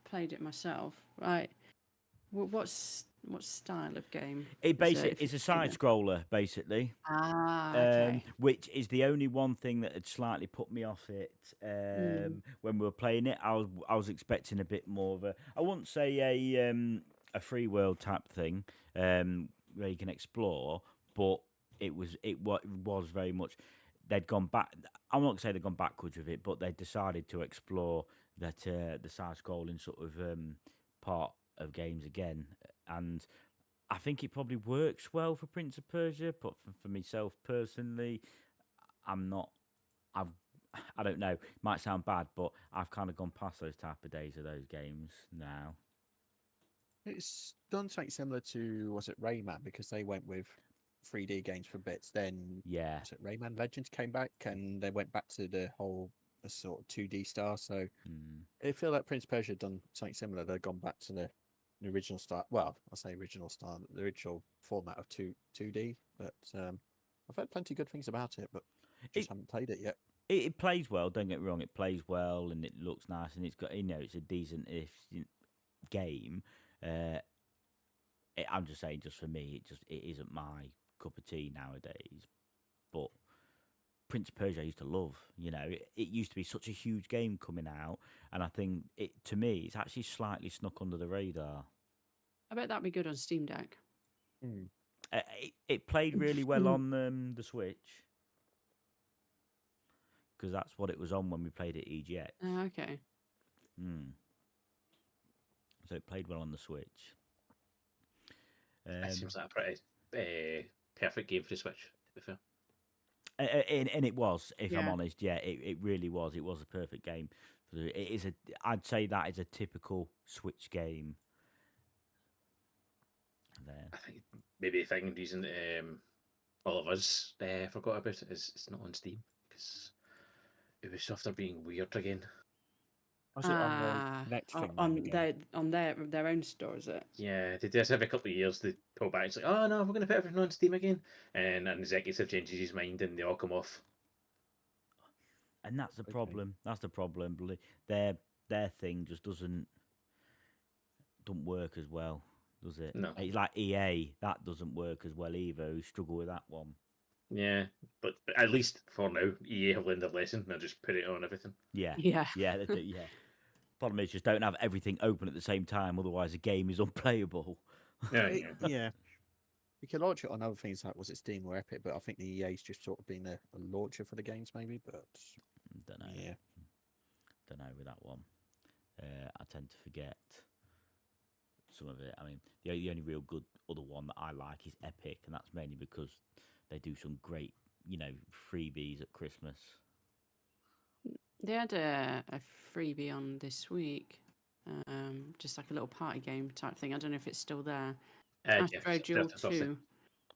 played it myself. Right. What's What style of game? It's a side scroller, basically. Okay. Which is the only one thing that had slightly put me off it when we were playing it. I was expecting a bit more of I wouldn't say a free world type thing where you can explore, but it was very much they'd gone back. I'm not gonna say they'd gone backwards with it, but they decided to explore that the side scrolling sort of part of games again, and I think it probably works well for Prince of Persia, but for myself personally, I'm not. I don't know. Might sound bad, but I've kind of gone past those type of days of those games now. It's done something similar to, was it Rayman? Because they went with 3D games for bits. Then, Yeah, was it Rayman Legends came back and they went back to the whole sort of 2D style. So I feel like Prince of Persia done something similar. They've gone back to the original style. Well, I say original style, the original format of 2D. But I've heard plenty of good things about it, but just haven't played it yet. it plays well. Don't get me wrong. It plays well and it looks nice and it's got it's a decent game. I'm just saying, just for me, it isn't my cup of tea nowadays. But Prince of Persia I used to love. It used to be such a huge game coming out, and I think to me it's actually slightly snuck under the radar. I bet that'd be good on Steam Deck. It played really well on the Switch because that's what it was on when we played it EGX. Okay. So it played well on the Switch. That seems like a pretty perfect game for the Switch, to be fair. And it was, if I'm Yeah. honest, it really was. It was a perfect game. I'd say that is a typical Switch game. There. I think maybe the reason all of us forgot about it is it's not on Steam because Ubisoft are being weird again. Was it on the next thing? On their own store, is it? Yeah, they do this every couple of years. They pull back. It's like, oh no, we're going to put everything on Steam again, and an executive changes his mind, and they all come off. And that's the Okay. problem. That's the problem. Their thing just don't work as well, does it? No. It's like EA. That doesn't work as well either. We struggle with that one. Yeah, but at least for now, EA have learned their lesson. They'll just put it on everything. Yeah. Yeah. Yeah. They do, yeah. Problem is, just don't have everything open at the same time. Otherwise, the game is unplayable. Yeah, Yeah. You can launch it on other things like, was it Steam or Epic? But I think the EA's just sort of been a launcher for the games, maybe. But Don't know. yeah, Don't know with that one. I tend to forget some of it. I mean, the only real good other one that I like is Epic, and that's mainly because they do some great, freebies at Christmas. They had a freebie on this week, just like a little party game type thing. I don't know if it's still there. Astro Duel 2.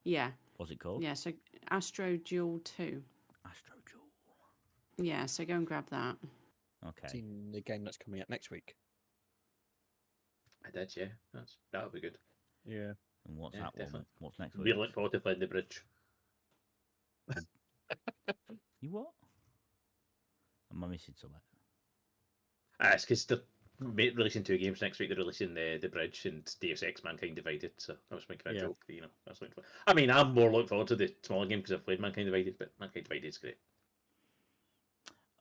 Yeah. What's it called? Yeah, so Astro Duel 2. Astro Duel. Yeah, so go and grab that. Okay. seen the game that's coming out next week. I did, yeah. That'll be good. Yeah. And what's Yeah, that one? definitely. What's next Really week? look forward to playing the bridge. You what? Am I missing something? It's because they're releasing 2 games next week. They're releasing the bridge and Deus Ex Mankind Divided. So I was making a joke. I was looking for. I mean, I'm more looking forward to the smaller game because I've played Mankind Divided, but Mankind Divided is great.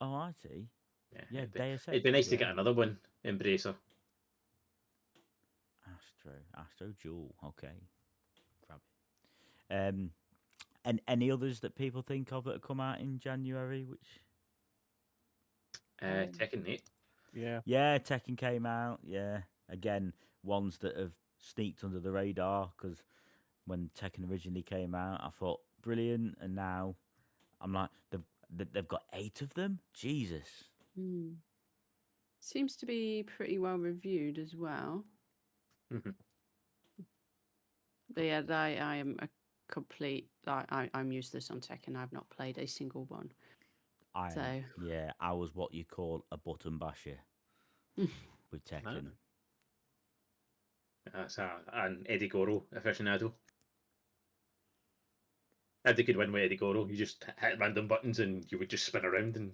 Oh, I see. Yeah, Deus Ex. It'd be nice to get another one, Embracer. Astro Duel. Okay. Grab it. And any others that people think of that have come out in January? Which Tekken 8. yeah, Tekken came out. Yeah, again, ones that have sneaked under the radar because when Tekken originally came out, I thought brilliant, and now I'm like they've got 8 of them. Jesus. Seems to be pretty well reviewed as well. Mhm. But yeah, I am a complete. I'm useless on Tekken. I've not played a single one. I was what you call a button basher with Tekken. That's an Eddie Goro aficionado. If they could win with Eddie Goro, you just hit random buttons and you would just spin around and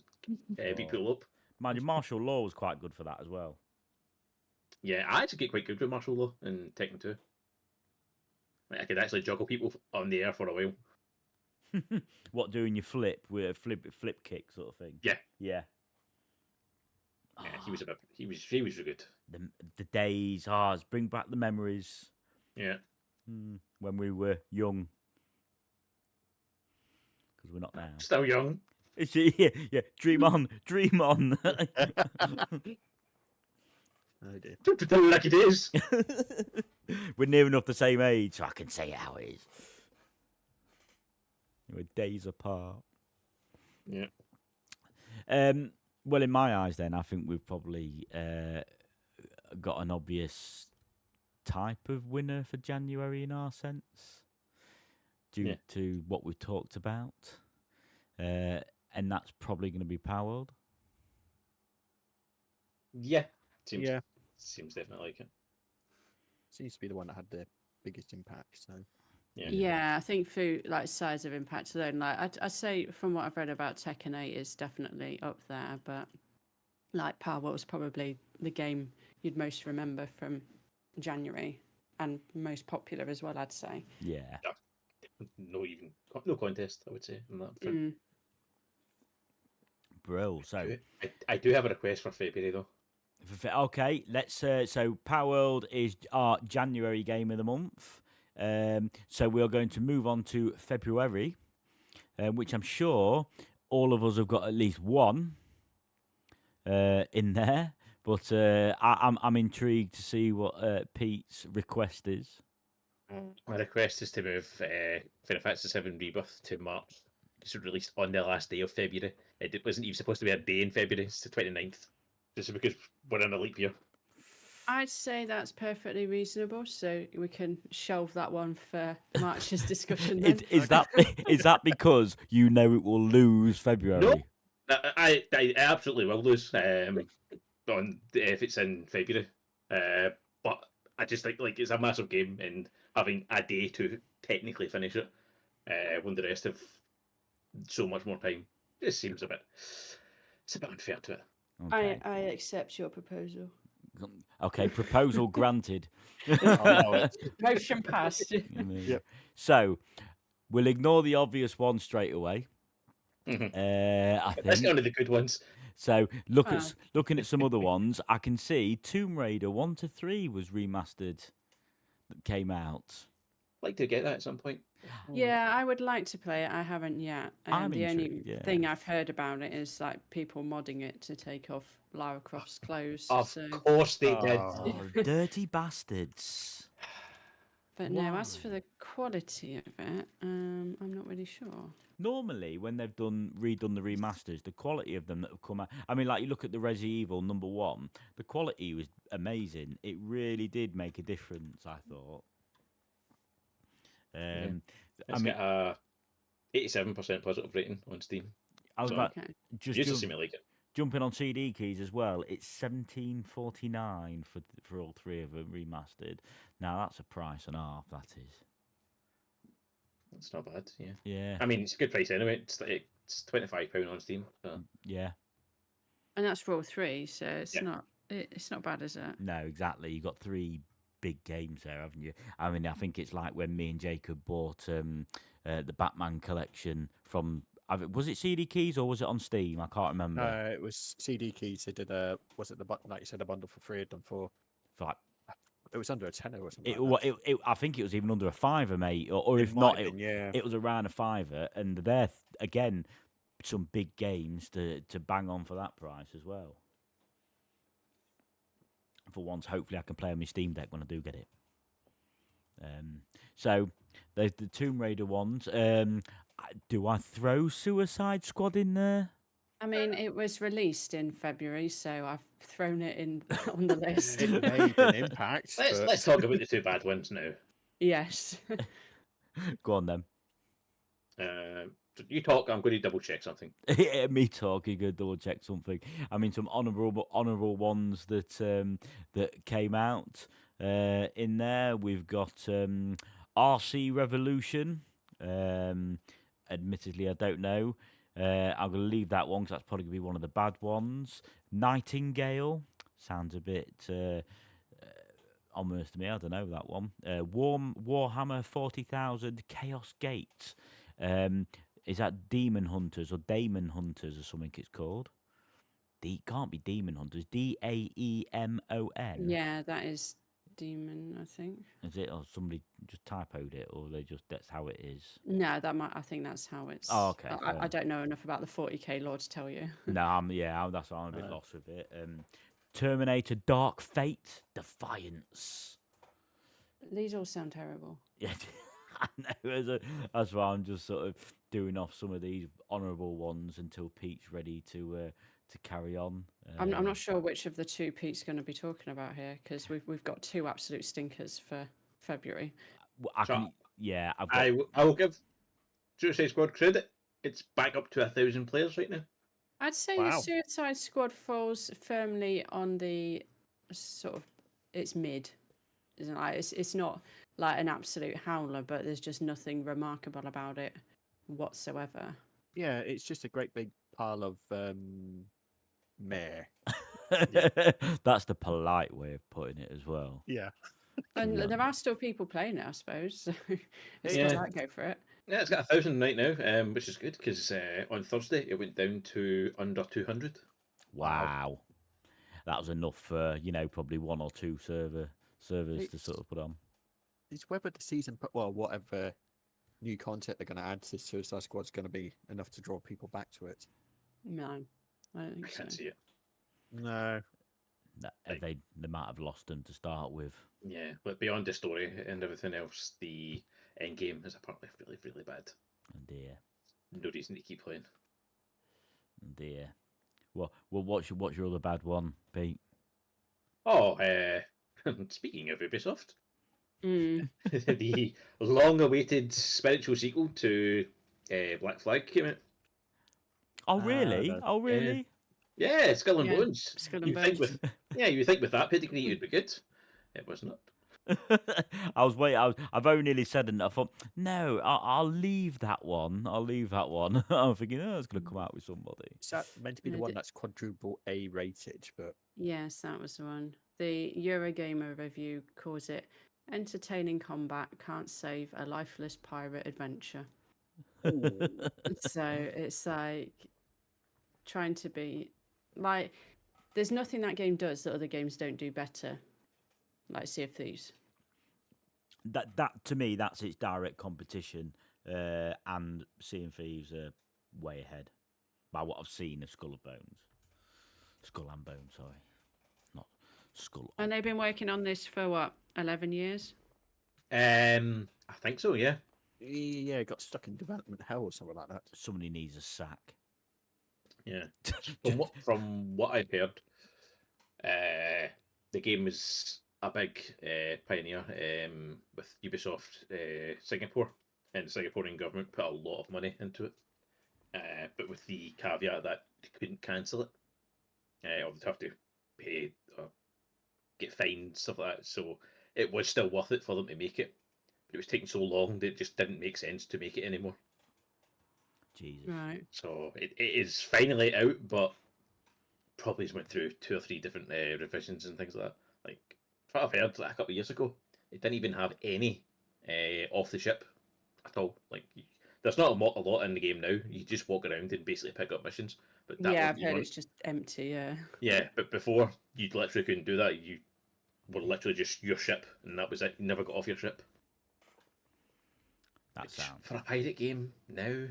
beat people up. Mind you, martial law was quite good for that as well. Yeah, I actually get quite good with martial law in Tekken 2. Like, I could actually juggle people on the air for a while. What, doing your flip with a flip kick sort of thing? Yeah. Yeah. Yeah, he was really good. The days, bring back the memories. Yeah. When we were young. Because we're not now. Still young. Yeah. Dream on, dream on. Oh dear. Don't pretend like it is. We're near enough the same age, so I can say it how it is. We're days apart. Yeah. Well, in my eyes, then I think we've probably got an obvious type of winner for January in our sense, due to what we've talked about, and that's probably going to be Power World. Yeah. Seems definitely like it. Seems to be the one that had the biggest impact. So Yeah, I think through like size of impact alone, like I'd say from what I've read about Tekken 8 is definitely up there, but like Power was probably the game you'd most remember from January and most popular as well, I'd say. Yeah. No contest, I would say, on that front. Bro, so I do have a request for February though. okay, let's. So Power World is our January game of the month. So we are going to move on to February, which I'm sure all of us have got at least one in there. But I'm intrigued to see what Pete's request is. My request is to move Final Fantasy 7 Rebirth to March. It's released on the last day of February. It wasn't even supposed to be a day in February. It's the 29th. Just because we're in a leap year. I'd say that's perfectly reasonable, so we can shelve that one for March's discussion. Then. Is that because you know it will lose February? No, I absolutely will lose if it's in February. But I just think like it's a massive game, and having a day to technically finish it when the rest have so much more time, just seems a bit unfair to it. Okay. I accept your proposal. Okay, proposal granted. Motion passed. Yep. So we'll ignore the obvious one straight away. Mhm. I That's think. one of the good ones. So looking at some other ones, I can see Tomb Raider 1 to 3 was remastered that came out. I'd like to get that at some point. Yeah, I would like to play it. I haven't yet. I'm The only intrigued, yeah. thing I've heard about it is like people modding it to take off Lara Croft's clothes. Of So, course they did. Oh, dirty bastards. but no, as for the quality of it, I'm not really sure. Normally, when they've redone the remasters, the quality of them that have come out. I mean, like you look at the Resident Evil #1, the quality was amazing. It really did make a difference, I thought. It's got a 87% positive rating on Steam. I was So- about Okay. just Used to seem like it. jumping on CD keys as well. It's $17.49 for all three of them remastered. Now that's a price and a half. That is. It's not bad. Yeah. Yeah. I mean, it's a good price anyway. It's £25 on Steam. So. Yeah. And that's for all three, so it's Yeah. not it's not bad, is it? No, exactly. You got three big games there, haven't you? I mean, I think it's like when me and Jacob bought the Batman collection from. Was it CD keys or was it on Steam? I can't remember. it was CD keys. They did like you said, a bundle for 3 of them for For like, it was under a tenner or something. like that. I think it was even under a $5, mate, or It if might not, have been, yeah. it was around a $5, and they're again some big games to bang on for that price as well. For once, hopefully, I can play on my Steam Deck when I do get it. So there's the Tomb Raider ones. Do I throw Suicide Squad in there? I mean, it was released in February, so I've thrown it in on the list. It made an impact. but- Let's talk about the two bad ones now. Yes. Go on then. You talk. I'm going to double check something. Me talking, good double check something. I mean, some honourable ones that came out in there. We've got RC Revolution. Admittedly, I don't know. I'm going to leave that one because that's probably going to be one of the bad ones. Nightingale sounds a bit ominous to me. I don't know that one. Warhammer 40,000 Chaos Gate. Is that Demon Hunters or Daemon Hunters or something it's called? Can't be Demon Hunters. Daemon. Yeah, that is demon, I think. Is it, or somebody just typoed it, or that's how it is? No, I think that's how it's. Oh, okay. I don't know enough about the 40k lore to tell you. No, that's why I'm a bit lost with it. Terminator Dark Fate Defiance. These all sound terrible. Yeah, I know. That's why I'm just sort of doing off some of these honourable ones until Pete's ready to carry on. I'm not sure which of the two Pete's going to be talking about here because we've got two absolute stinkers for February. I've got. I will give Suicide Squad credit. It's back up to 1,000 players right now. I'd say Wow. the Suicide Squad falls firmly on the sort of it's mid, isn't it? Like, it's not like an absolute howler, but there's just nothing remarkable about it whatsoever. Yeah, it's just a great big pile of meh. That's the polite way of putting it as well. Yeah. And Yeah. there are still people playing it, I suppose. So it's Yeah. still go for it. Yeah, it's got 1,000 right now, which is good because on Thursday it went down to under 200. Wow. That was enough for, probably one or two servers to sort of put on. It's whether the season, whatever new content they're going to add to Suicide Squad is going to be enough to draw people back to it. No, I don't I think so. can't see it. No. They might have lost them to start with. Yeah, but beyond the story and everything else, the end game is apparently really, really bad. Oh dear. No reason to keep playing. Oh dear. Well, what's your other bad one, Pete? Oh, speaking of Ubisoft, Mm. the long-awaited spiritual sequel to Black Flag came out. Oh really? no. Oh really? Yeah, Skull and Yeah, Bones. Skull and You think Bones. you think with that pedigree it'd be good. It was not. I was waiting. I've only nearly said it. And I thought, no, I'll leave that one. I'll leave that one. I'm thinking, it's going to come out with somebody. Is that meant to be the No, one the- that's quadruple A rated? But Yes, that was the one. The Eurogamer review calls it entertaining combat can't save a lifeless pirate adventure. So it's like trying to be like there's nothing that game does that other games don't do better. Like Sea of Thieves. That to me, that's its direct competition, and Sea and Thieves are way ahead by what I've seen of Skull and Bones. Sorry, not Skull. And they've been working on this for what, 11 years? I think so. Yeah. yeah, got stuck in development hell or something like that. Somebody needs a sack. Yeah. From what I've heard, the game was a big pioneer with Ubisoft Singapore, and the Singaporean government put a lot of money into it, but with the caveat that they couldn't cancel it, or they'd have to pay or get fined, stuff like that. So it was still worth it for them to make it. But it was taking so long that it just didn't make sense to make it anymore. Jesus. Right. So it is finally out, but probably has went through 2 or 3 different revisions and things like that. Like, from what I've heard, like a couple of years ago, it didn't even have any off the ship at all. Like, there's not a lot in the game now. You just walk around and basically pick up missions. But that Yeah, was I've heard it's just empty, yeah. Yeah, but before you literally couldn't do that. You were literally just your ship, and that was it. You never got off your ship. That Which, sound. for a pirate game now,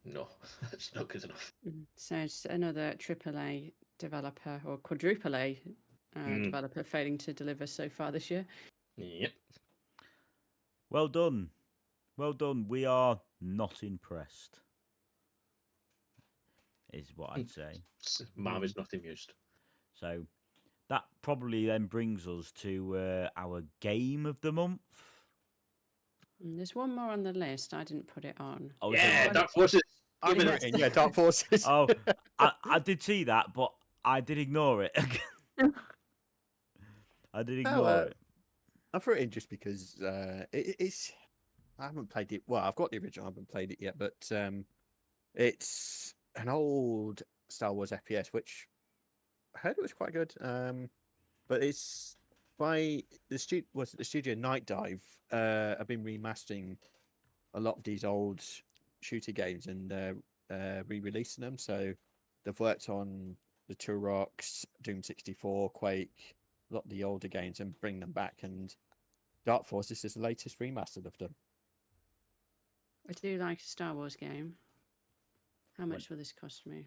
no, that's not good enough. So it's another AAA developer or quadruple A developer failing to deliver so far this year. Yep. Well done. Well done. We are not impressed, is what I'd say. Mom is not amused. So that probably then brings us to our game of the month. There's one more on the list. I didn't put it on. Oh, Yeah, Dark Forces. I Give me put that. it in, yeah, Dark Forces. Oh, I did see that, but I did ignore it. I did ignore it. I threw it in just because it's. I haven't played it. Well, I've got the original. I haven't played it yet, but it's an old Star Wars FPS, which I heard it was quite good. But it's by the studio Night Dive. I've been remastering a lot of these old shooter games and re-releasing them. So they've worked on the Turoks, Doom 64, Quake, a lot of the older games, and bring them back. And Dark Force, this is the latest remaster they've done. I do like a Star Wars game. How When- much will this cost me?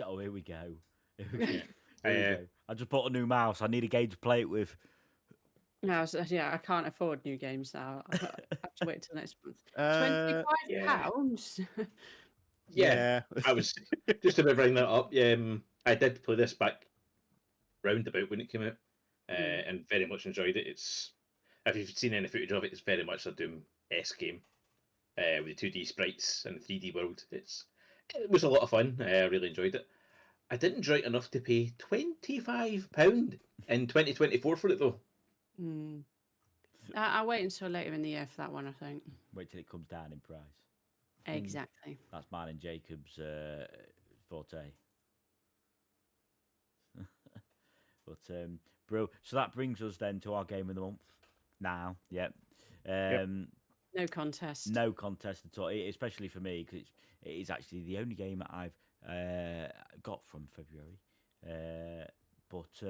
Oh, here we go. Here we go. Here Yeah. we go. I just bought a new mouse. I need a game to play it with. No, yeah, I can't afford new games now. I have to wait till next month. Uh, £25? Yeah, I was just about bring that up. I did play this back roundabout when it came out, and very much enjoyed it. It's if you've seen any footage of it, it's very much a Doom-esque game with the 2D sprites and the 3D world. It was a lot of fun. I really enjoyed it. I didn't enjoy it enough to pay £25 in 2024 for it though. Mm. I'll wait until later in the year for that one, I think. Wait till it comes down in price. Exactly. That's mine and Jacob's forte. But bro, so that brings us then to our game of the month. Now, yep. No contest. No contest at all, especially for me because it is actually the only game that I've got from February. But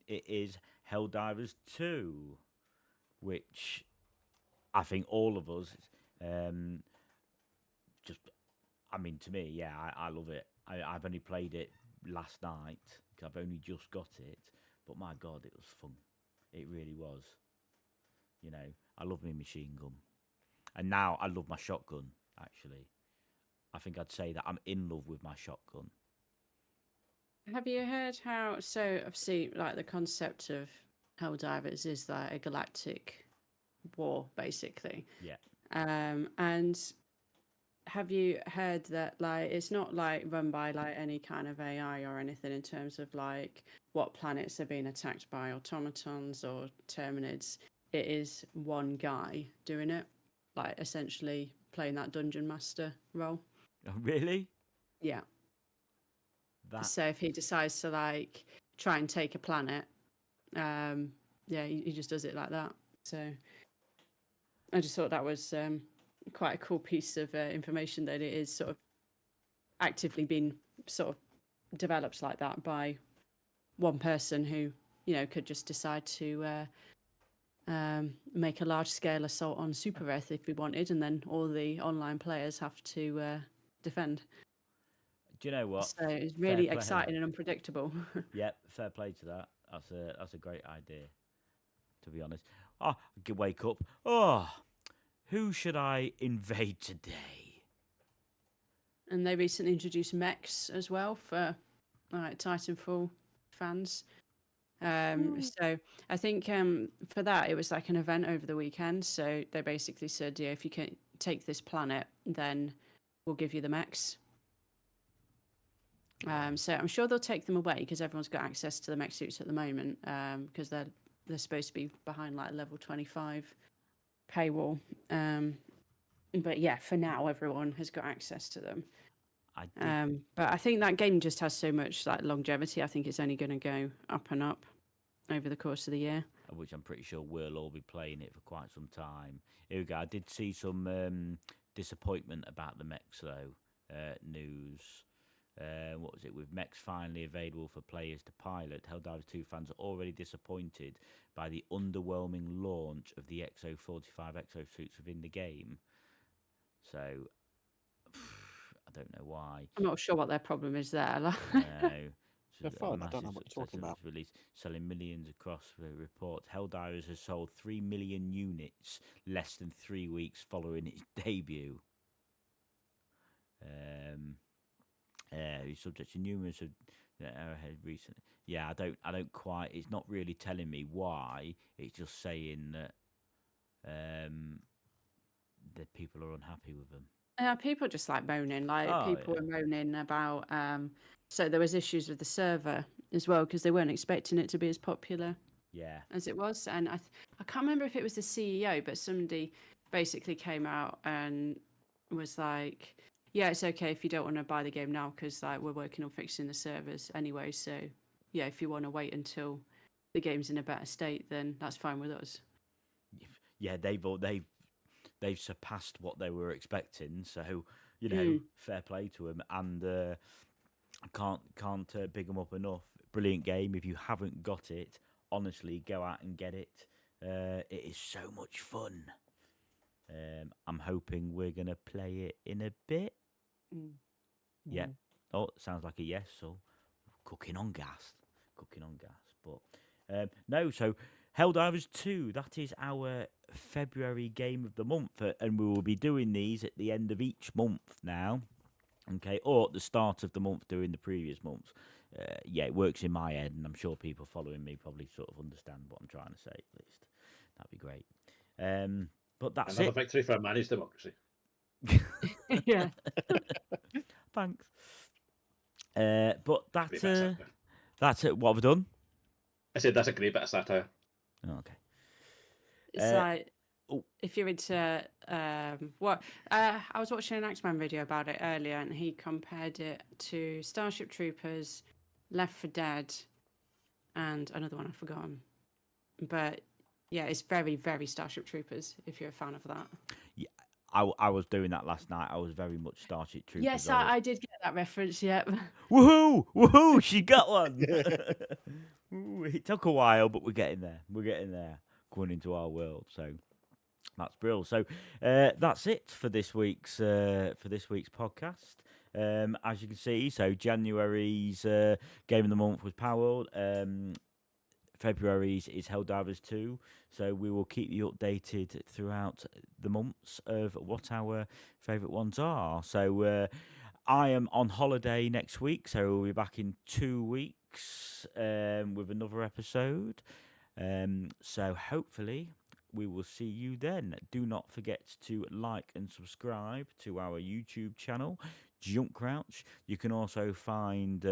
it is Helldivers 2, which I think all of us I mean, to me, yeah, I love it. I've only played it last night because I've only just got it, but my God, it was fun. It really was. You know, I love my machine gun, and now I love my shotgun. Actually, I think I'd say that I'm in love with my shotgun. Have you heard how? So obviously, like the concept of Helldivers is like a galactic war, basically. Yeah. And have you heard that like it's not like run by like any kind of AI or anything in terms of like what planets are being attacked by automatons or terminids? It is one guy doing it, like essentially playing that dungeon master role. Oh, really? Yeah. That So if he decides to like try and take a planet, yeah, he just does it like that. So I just thought that was quite a cool piece of information that it is sort of actively being sort of developed like that by one person who, you know, could just decide to make a large scale assault on Super Earth if we wanted, and then all the online players have to defend. Do you know what? So it's Fair really play. exciting and unpredictable. Yep, fair play to that. That's a great idea. To be honest, I could wake up. Oh, who should I invade today? And they recently introduced mechs as well for like Titanfall fans. So I think for that it was like an event over the weekend. So they basically said, yeah, if you can take this planet, then we'll give you the mechs. So I'm sure they'll take them away because everyone's got access to the mech suits at the moment because they're supposed to be behind like level 25 paywall. But yeah, for now everyone has got access to them. But I think that game just has so much like longevity. I think it's only going to go up and up over the course of the year. Which I'm pretty sure we'll all be playing it for quite some time. Here we go. I did see some disappointment about the mechs though. News. What was it? With mechs finally available for players to pilot, Helldivers 2 fans are already disappointed by the underwhelming launch of the XO45 exosuits within the game. So, I don't know why. I'm not sure what their problem is there. No. They're fun. I don't know what you're talking about. Release, selling millions across the report. Helldivers has sold 3 million units less than 3 weeks following its debut. Subject to numerous arrowhead recently. Yeah, I don't quite. It's not really telling me why. It's just saying that the people are unhappy with them. People just like moaning. Like people yeah. were moaning about. So there was issues with the server as well because they weren't expecting it to be as popular Yeah. as it was. And I can't remember if it was the CEO, but somebody basically came out and was like, yeah, it's okay if you don't want to buy the game now because like we're working on fixing the servers anyway. So yeah, if you want to wait until the game's in a better state, then that's fine with us. Yeah, they've surpassed what they were expecting. So fair play to them, and can't big them up enough. Brilliant game. If you haven't got it, honestly, go out and get it. It is so much fun. I'm hoping we're gonna play it in a bit. Yeah. Oh, sounds like a yes. So cooking on gas. But no. So Helldivers 2. That is our February game of the month, and we will be doing these at the end of each month now. Okay, or at the start of the month during the previous months. Yeah, it works in my head, and I'm sure people following me probably sort of understand what I'm trying to say, at least. That'd be great. But that's Another it. victory for managed democracy. Yeah. Thanks. But Great bit of satire. that's it. What have we done? I said that's a great bit of satire. Oh, okay. It's like oh. if you're into I was watching an X-Men video about it earlier, and he compared it to Starship Troopers, Left 4 Dead, and another one I've forgotten. But yeah, it's very, very Starship Troopers. If you're a fan of that. Yeah, I was doing that last night. I was very much Starship Troopers. Yes, I did get that reference. Yep. Woohoo! She got one. Ooh, it took a while, but we're getting there. Going into our world. So that's brilliant. So that's it for this week's podcast. As you can see, so January's game of the month was Power World. February's is Helldivers 2. So we will keep you updated throughout the months of what our favourite ones are. So I am on holiday next week, so we'll be back in 2 weeks with another episode. So hopefully we will see you then. Do not forget to like and subscribe to our YouTube channel, JumpCrouch. You can also find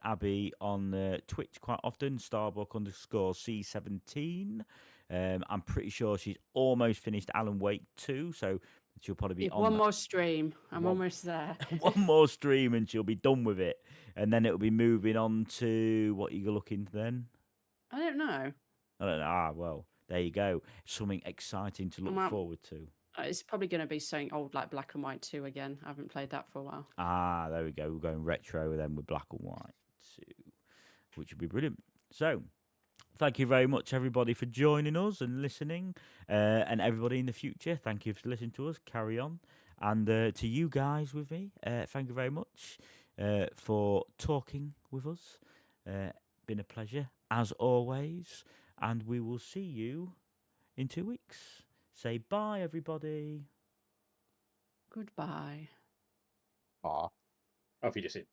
Abby on Twitch quite often, Starbuck_C17. I'm pretty sure she's almost finished Alan Wake 2, so she'll probably be on one more stream. I'm almost there. one more stream and she'll be done with it. And then it'll be moving on to what you're looking then? I don't know. Well, there you go. Something exciting to look forward to. It's probably going to be something old like Black and White 2 again. I haven't played that for a while. There we go. We're going retro then with Black and White 2, which would be brilliant. So, thank you very much, everybody, for joining us and listening. And everybody in the future, thank you for listening to us. Carry on. And to you guys with me, thank you very much for talking with us. Been a pleasure, as always. And we will see you in 2 weeks. Say bye, everybody. Goodbye. Aw. Auf Wiedersehen.